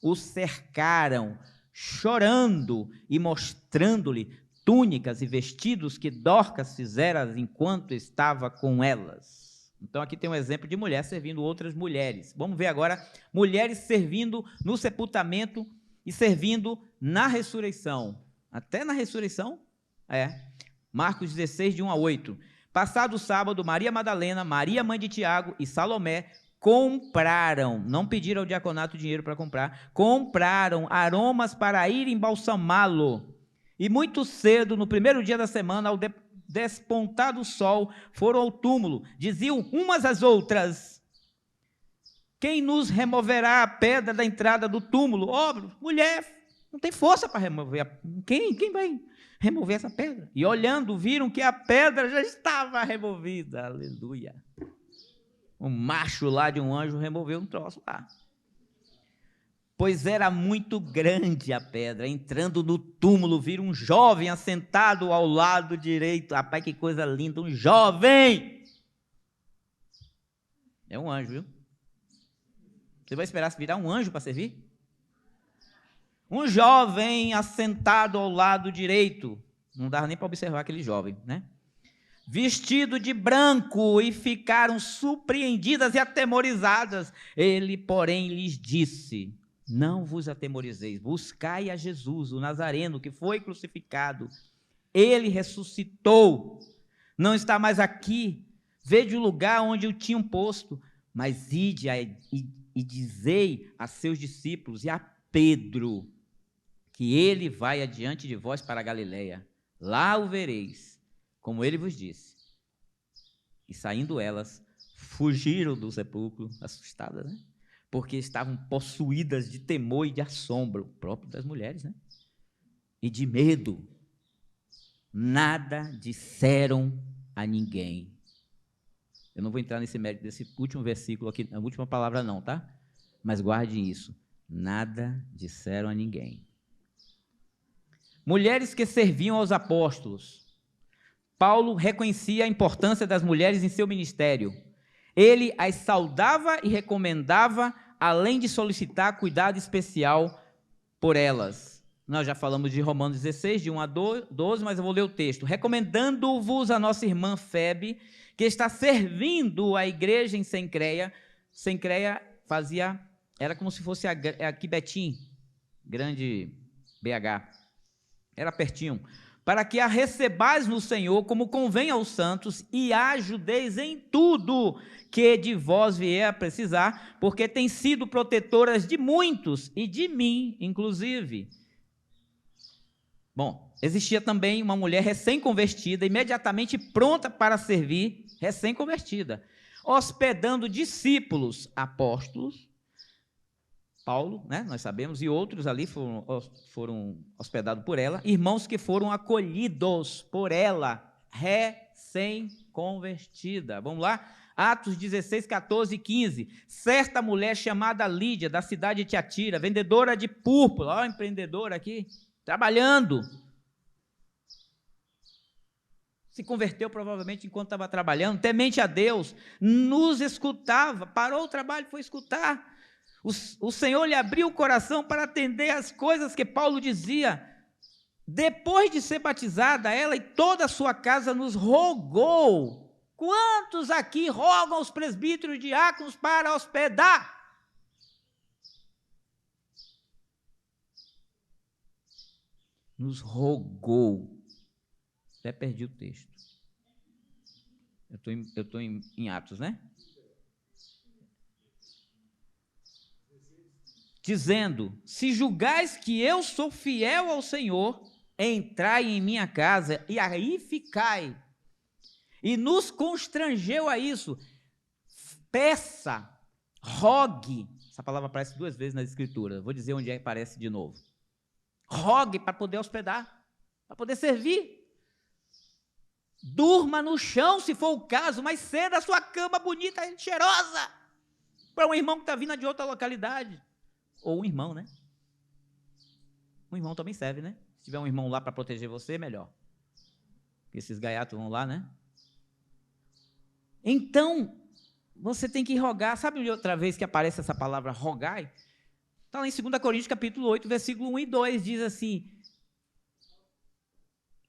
o cercaram, chorando e mostrando-lhe túnicas e vestidos que Dorcas fizera enquanto estava com elas. Então aqui tem um exemplo de mulher servindo outras mulheres. Vamos ver agora mulheres servindo no sepultamento e servindo na ressurreição. Até na ressurreição? Marcos 16, de 1 a 8. Passado o sábado, Maria Madalena, Maria mãe de Tiago e Salomé compraram, não pediram ao diaconato dinheiro para comprar, compraram aromas para ir embalsamá-lo. E muito cedo, no primeiro dia da semana, ao despontar do sol, foram ao túmulo. Diziam umas às outras: quem nos removerá a pedra da entrada do túmulo? Mulher, não tem força para remover. Quem vai remover essa pedra? E olhando, viram que a pedra já estava removida. Aleluia. Um macho lá de um anjo removeu um troço lá. Pois era muito grande a pedra. Entrando no túmulo, viram um jovem assentado ao lado direito. Rapaz, que coisa linda, um jovem! É um anjo, viu? Você vai esperar se virar um anjo para servir? Um jovem assentado ao lado direito. Não dava nem para observar aquele jovem, né? Vestido de branco, e ficaram surpreendidas e atemorizadas. Ele, porém, lhes disse: não vos atemorizeis, buscai a Jesus, o Nazareno, que foi crucificado. Ele ressuscitou, não está mais aqui. Vede o lugar onde o tinham posto. Mas ide e dizei a seus discípulos e a Pedro que ele vai adiante de vós para a Galileia. Lá o vereis, como ele vos disse. E saindo elas, fugiram do sepulcro, assustadas, né? Porque estavam possuídas de temor e de assombro, próprio das mulheres, né? E de medo. Nada disseram a ninguém. Eu não vou entrar nesse mérito desse último versículo aqui, a última palavra não, tá? Mas guarde isso. Nada disseram a ninguém. Mulheres que serviam aos apóstolos. Paulo reconhecia a importância das mulheres em seu ministério. Ele as saudava e recomendava, além de solicitar cuidado especial por elas. Nós já falamos de Romanos 16, de 1 a 12, mas eu vou ler o texto. Recomendando-vos a nossa irmã Febe, que está servindo a igreja em Cencreia. Cencreia era como se fosse aqui Betim, grande BH. Era pertinho. Para que a recebais no Senhor, como convém aos santos, e a ajudeis em tudo que de vós vier a precisar, porque tem sido protetoras de muitos, e de mim, inclusive. Bom, existia também uma mulher recém-convertida, imediatamente pronta para servir, recém-convertida, hospedando discípulos, apóstolos, Paulo, né, nós sabemos, e outros ali foram hospedados por ela, irmãos que foram acolhidos por ela, recém-convertida. Vamos lá? Atos 16, 14 e 15. Certa mulher chamada Lídia, da cidade de Tiatira, vendedora de púrpura, olha o empreendedor aqui, trabalhando. Se converteu provavelmente enquanto estava trabalhando, temente a Deus, nos escutava, parou o trabalho e foi escutar. O Senhor lhe abriu o coração para atender às coisas que Paulo dizia. Depois de ser batizada, ela e toda a sua casa nos rogou. Quantos aqui rogam aos presbíteros e diáconos para hospedar? Nos rogou. Até perdi o texto. Eu estou em Atos, né? Dizendo: se julgais que eu sou fiel ao Senhor, entrai em minha casa e aí ficai. E nos constrangeu a isso. Peça, rogue. Essa palavra aparece 2 vezes na Escritura. Vou dizer onde aparece de novo. Rogue para poder hospedar, para poder servir. Durma no chão, se for o caso, mas ceda a sua cama bonita e cheirosa para um irmão que está vindo de outra localidade. Ou um irmão, né? Um irmão também serve, né? Se tiver um irmão lá para proteger você, melhor. Porque esses gaiatos vão lá, né? Então, você tem que rogar. Sabe outra vez que aparece essa palavra rogai? Está lá em 2 Coríntios, capítulo 8, versículo 1 e 2, diz assim,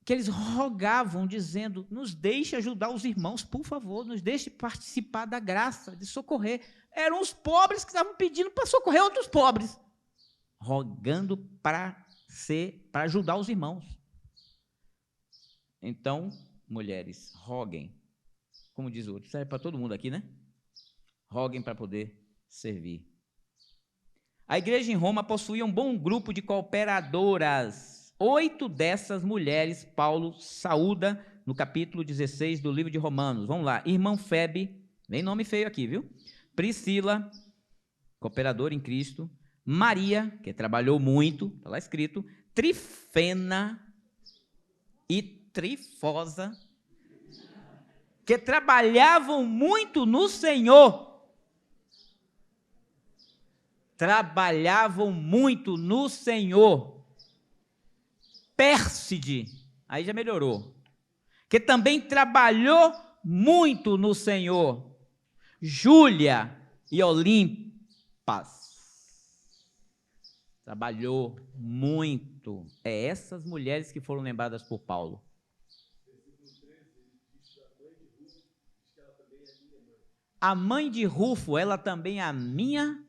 que eles rogavam, dizendo, nos deixe ajudar os irmãos, por favor, nos deixe participar da graça, de socorrer. Eram os pobres que estavam pedindo para socorrer outros pobres, rogando para ajudar os irmãos. Então, mulheres, roguem, como diz o outro, serve para todo mundo aqui, né? Roguem para poder servir. A igreja em Roma possuía um bom grupo de cooperadoras. 8 dessas mulheres, Paulo saúda no capítulo 16 do livro de Romanos. Vamos lá. Irmã Febe, nem nome feio aqui, viu? Priscila, cooperadora em Cristo. Maria, que trabalhou muito, está lá escrito. Trifena e Trifosa, que trabalhavam muito no Senhor. Trabalhavam muito no Senhor. Pérside, aí já melhorou, que também trabalhou muito no Senhor. Júlia e Olimpas, trabalhou muito. É essas mulheres que foram lembradas por Paulo. A mãe de Rufo, ela também é a minha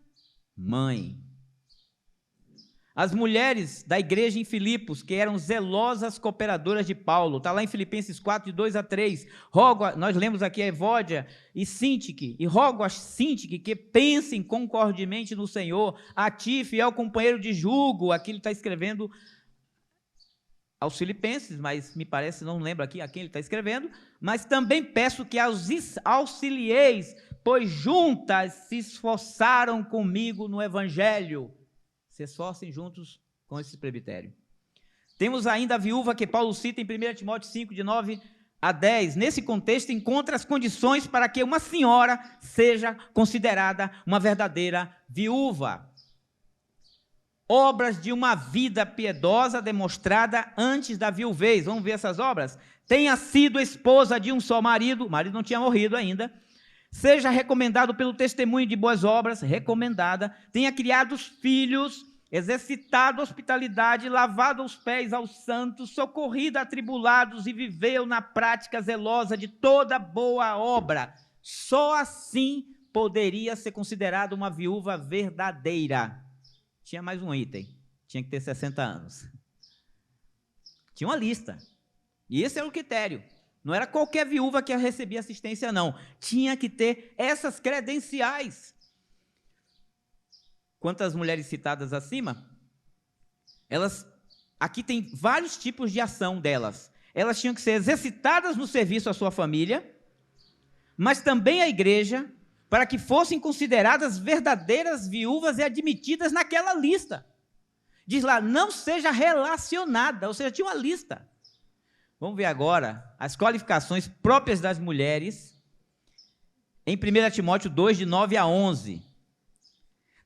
mãe. As mulheres da igreja em Filipos, que eram zelosas cooperadoras de Paulo, está lá em Filipenses 4, de 2 a 3, nós lemos aqui a Evódia e Sintique, e rogo a Sintique que pensem concordemente no Senhor. A ti, fiel companheiro de jugo, aqui ele está escrevendo aos Filipenses, mas me parece, não lembro aqui a quem ele está escrevendo, mas também peço que os auxilieis, pois juntas se esforçaram comigo no Evangelho. Se esforcem juntos com esse presbitério. Temos ainda a viúva que Paulo cita em 1 Timóteo 5, de 9 a 10. Nesse contexto, encontra as condições para que uma senhora seja considerada uma verdadeira viúva. Obras de uma vida piedosa demonstrada antes da viuvez. Vamos ver essas obras? Tenha sido esposa de um só marido, o marido não tinha morrido ainda. Seja recomendado pelo testemunho de boas obras, recomendada. Tenha criado os filhos, exercitado a hospitalidade, lavado os pés aos santos, socorrido a atribulados e viveu na prática zelosa de toda boa obra. Só assim poderia ser considerada uma viúva verdadeira. Tinha mais um item, tinha que ter 60 anos. Tinha uma lista, e esse era o critério. Não era qualquer viúva que recebia assistência, não. Tinha que ter essas credenciais. Quantas mulheres citadas acima, aqui tem vários tipos de ação delas. Elas tinham que ser exercitadas no serviço à sua família, mas também à igreja, para que fossem consideradas verdadeiras viúvas e admitidas naquela lista. Diz lá, não seja relacionada, ou seja, tinha uma lista. Vamos ver agora as qualificações próprias das mulheres, em 1 Timóteo 2, de 9 a 11.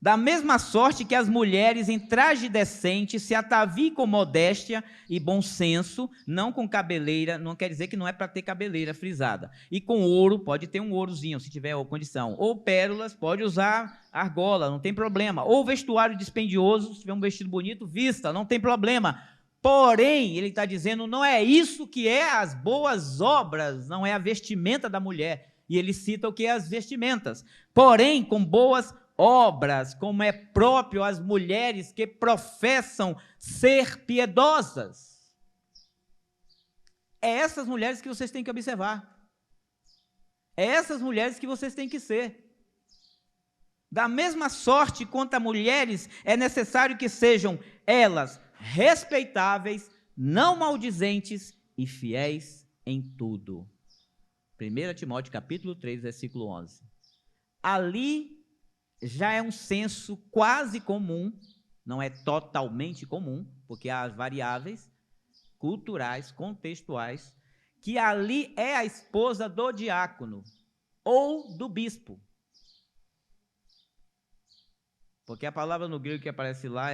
Da mesma sorte que as mulheres em traje decente se ataviem com modéstia e bom senso, não com cabeleira, não quer dizer que não é para ter cabeleira frisada. E com ouro, pode ter um ourozinho, se tiver condição. Ou pérolas, pode usar argola, não tem problema. Ou vestuário dispendioso, se tiver um vestido bonito, vista, não tem problema. Porém, ele está dizendo, não é isso que é as boas obras, não é a vestimenta da mulher. E ele cita o que é as vestimentas. Porém, com boas obras, como é próprio às mulheres que professam ser piedosas. É essas mulheres que vocês têm que observar. É essas mulheres que vocês têm que ser. Da mesma sorte quanto a mulheres, é necessário que sejam elas respeitáveis, não maldizentes e fiéis em tudo. 1 Timóteo capítulo 3, versículo 11. Ali já é um senso quase comum, não é totalmente comum, porque há variáveis culturais, contextuais, que ali é a esposa do diácono ou do bispo. Porque a palavra no grego que aparece lá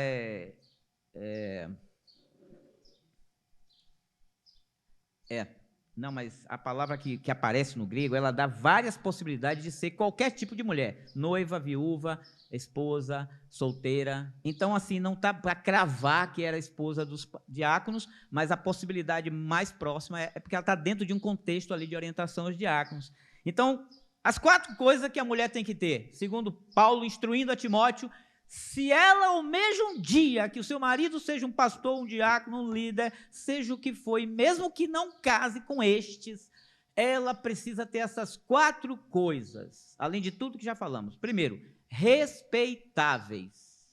não, mas a palavra que aparece no grego, ela dá várias possibilidades de ser qualquer tipo de mulher. Noiva, viúva, esposa, solteira. Então, assim, não está para cravar que era a esposa dos diáconos, mas a possibilidade mais próxima é porque ela está dentro de um contexto ali de orientação aos diáconos. Então, as 4 coisas que a mulher tem que ter, segundo Paulo instruindo a Timóteo, se ela almeja um dia que o seu marido seja um pastor, um diácono, um líder, seja o que for, e mesmo que não case com estes, ela precisa ter essas 4 coisas, além de tudo que já falamos. Primeiro, respeitáveis.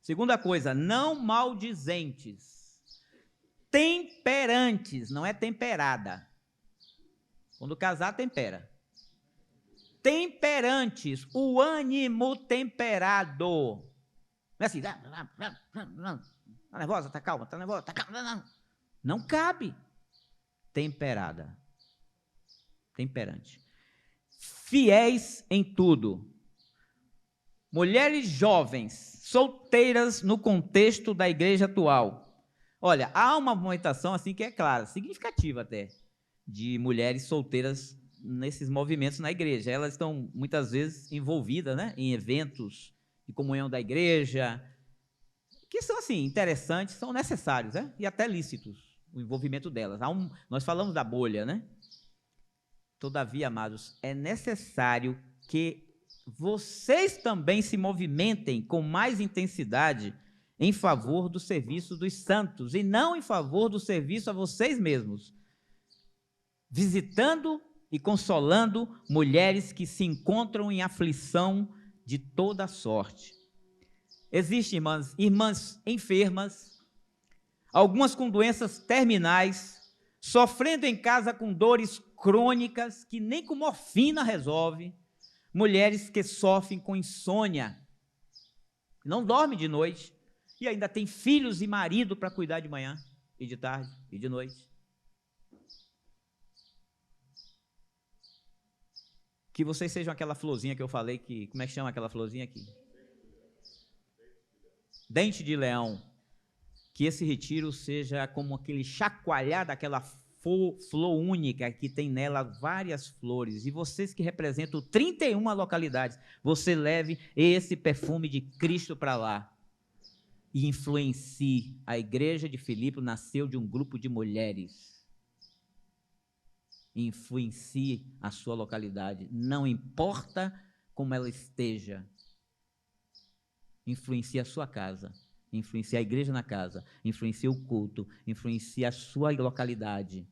Segunda coisa, não maldizentes. Temperantes, não é temperada. Quando casar, tempera. Temperantes, o ânimo temperado. Não é assim, tá nervosa, tá calma, tá nervosa, tá calma. Não cabe. Temperada. Temperante. Fiéis em tudo. Mulheres jovens, solteiras no contexto da igreja atual. Olha, há uma movimentação assim que é clara, significativa até, de mulheres solteiras nesses movimentos na igreja. Elas estão muitas vezes envolvidas, né, em eventos de comunhão da igreja, que são assim interessantes, são necessários, né, e até lícitos o envolvimento delas. Nós falamos da bolha, né? Todavia, amados, é necessário que vocês também se movimentem com mais intensidade em favor do serviço dos santos e não em favor do serviço a vocês mesmos, visitando e consolando mulheres que se encontram em aflição de toda sorte. Existem irmãs enfermas, algumas com doenças terminais, sofrendo em casa com dores crônicas que nem com morfina resolve, mulheres que sofrem com insônia, não dormem de noite e ainda tem filhos e marido para cuidar de manhã e de tarde e de noite. Que vocês sejam aquela florzinha que eu falei, como é que chama aquela florzinha aqui? Dente de leão. Que esse retiro seja como aquele chacoalhar daquela flor única que tem nela várias flores. E vocês que representam 31 localidades, você leve esse perfume de Cristo para lá e influencie. A igreja de Filipe nasceu de um grupo de mulheres. Influencie a sua localidade, não importa como ela esteja. Influencie a sua casa, influencie a igreja na casa, influencie o culto, influencie a sua localidade.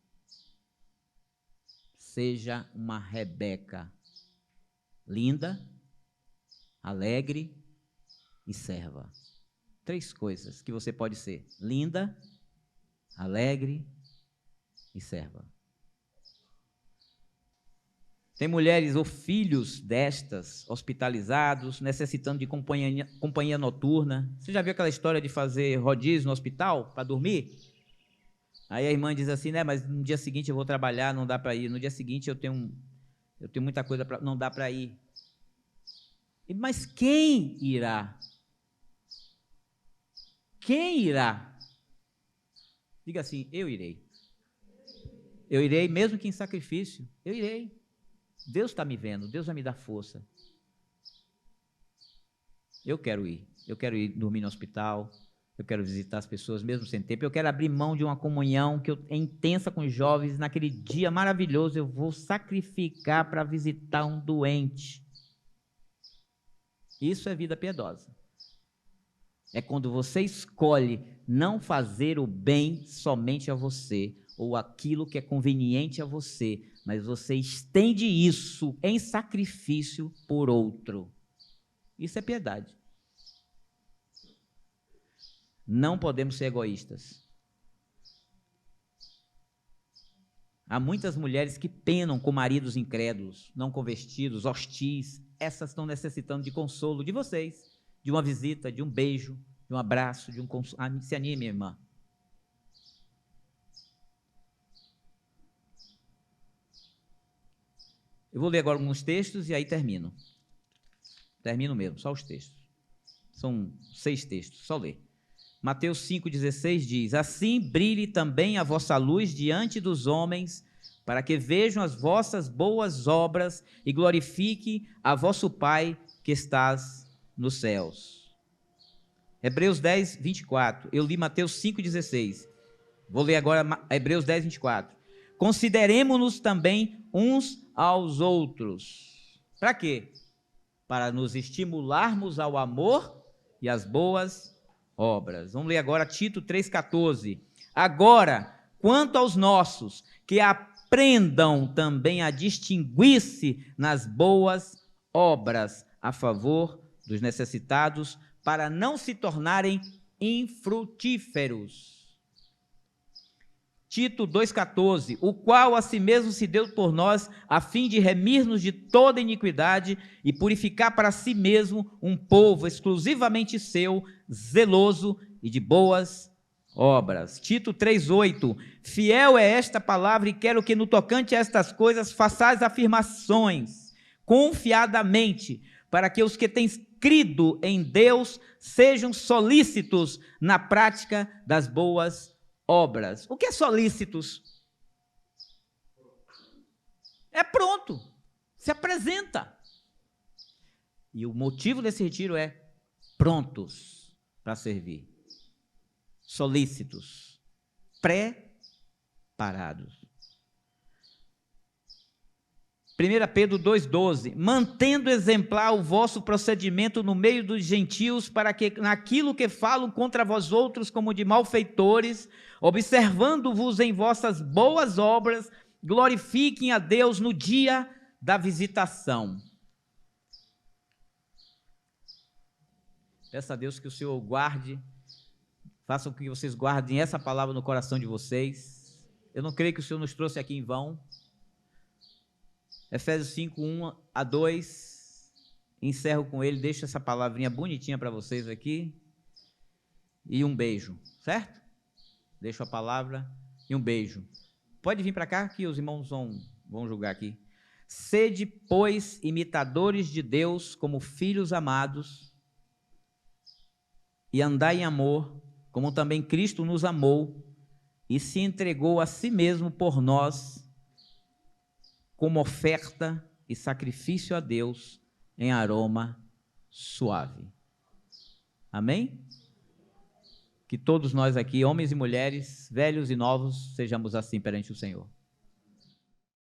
Seja uma Rebeca, linda, alegre e serva. 3 coisas que você pode ser: linda, alegre e serva. Tem mulheres ou filhos destas, hospitalizados, necessitando de companhia noturna. Você já viu aquela história de fazer rodízio no hospital para dormir? Aí a irmã diz assim, né, mas no dia seguinte eu vou trabalhar, não dá para ir. No dia seguinte eu tenho muita coisa, não dá para ir. Mas quem irá? Quem irá? Diga assim, eu irei. Eu irei, mesmo que em sacrifício, eu irei. Deus está me vendo, Deus vai me dar força. Eu quero ir dormir no hospital, eu quero visitar as pessoas mesmo sem tempo, eu quero abrir mão de uma comunhão que é intensa com os jovens, naquele dia maravilhoso eu vou sacrificar para visitar um doente. Isso é vida piedosa. É quando você escolhe não fazer o bem somente a você, ou aquilo que é conveniente a você, mas você estende isso em sacrifício por outro. Isso é piedade. Não podemos ser egoístas. Há muitas mulheres que penam com maridos incrédulos, não convertidos, hostis. Essas estão necessitando de consolo de vocês, de uma visita, de um beijo, de um abraço, de um consolo. Se anime, irmã. Eu vou ler agora alguns textos e aí termino. Termino mesmo, só os textos. São 6 textos, só ler. Mateus 5,16 diz: assim brilhe também a vossa luz diante dos homens, para que vejam as vossas boas obras e glorifique a vosso Pai que estás nos céus. Hebreus 10, 24. Eu li Mateus 5,16. Vou ler agora Hebreus 10, 24. Consideremo-nos também uns aos outros. Para quê? Para nos estimularmos ao amor e às boas obras. Vamos ler agora Tito 3,14. Agora, quanto aos nossos, que aprendam também a distinguir-se nas boas obras a favor dos necessitados, para não se tornarem infrutíferos. Tito 2,14, o qual a si mesmo se deu por nós, a fim de remir-nos de toda iniquidade e purificar para si mesmo um povo exclusivamente seu, zeloso e de boas obras. Tito 3,8, fiel é esta palavra e quero que no tocante a estas coisas façais afirmações, confiadamente, para que os que têm crido em Deus sejam solícitos na prática das boas obras. O que é solícitos? É pronto, se apresenta. E o motivo desse retiro é prontos para servir. Solícitos, preparados. 1 Pedro 2,12, mantendo exemplar o vosso procedimento no meio dos gentios, para que naquilo que falam contra vós outros como de malfeitores, observando-vos em vossas boas obras, glorifiquem a Deus no dia da visitação. Peço a Deus que o Senhor guarde, faça com que vocês guardem essa palavra no coração de vocês. Eu não creio que o Senhor nos trouxe aqui em vão. Efésios 5, 1 a 2, encerro com ele, deixo essa palavrinha bonitinha para vocês aqui, e um beijo, certo? Deixo a palavra e um beijo. Pode vir para cá que os irmãos vão julgar aqui. Sede, pois, imitadores de Deus como filhos amados, e andai em amor, como também Cristo nos amou, e se entregou a si mesmo por nós, como oferta e sacrifício a Deus em aroma suave. Amém? Que todos nós aqui, homens e mulheres, velhos e novos, sejamos assim perante o Senhor.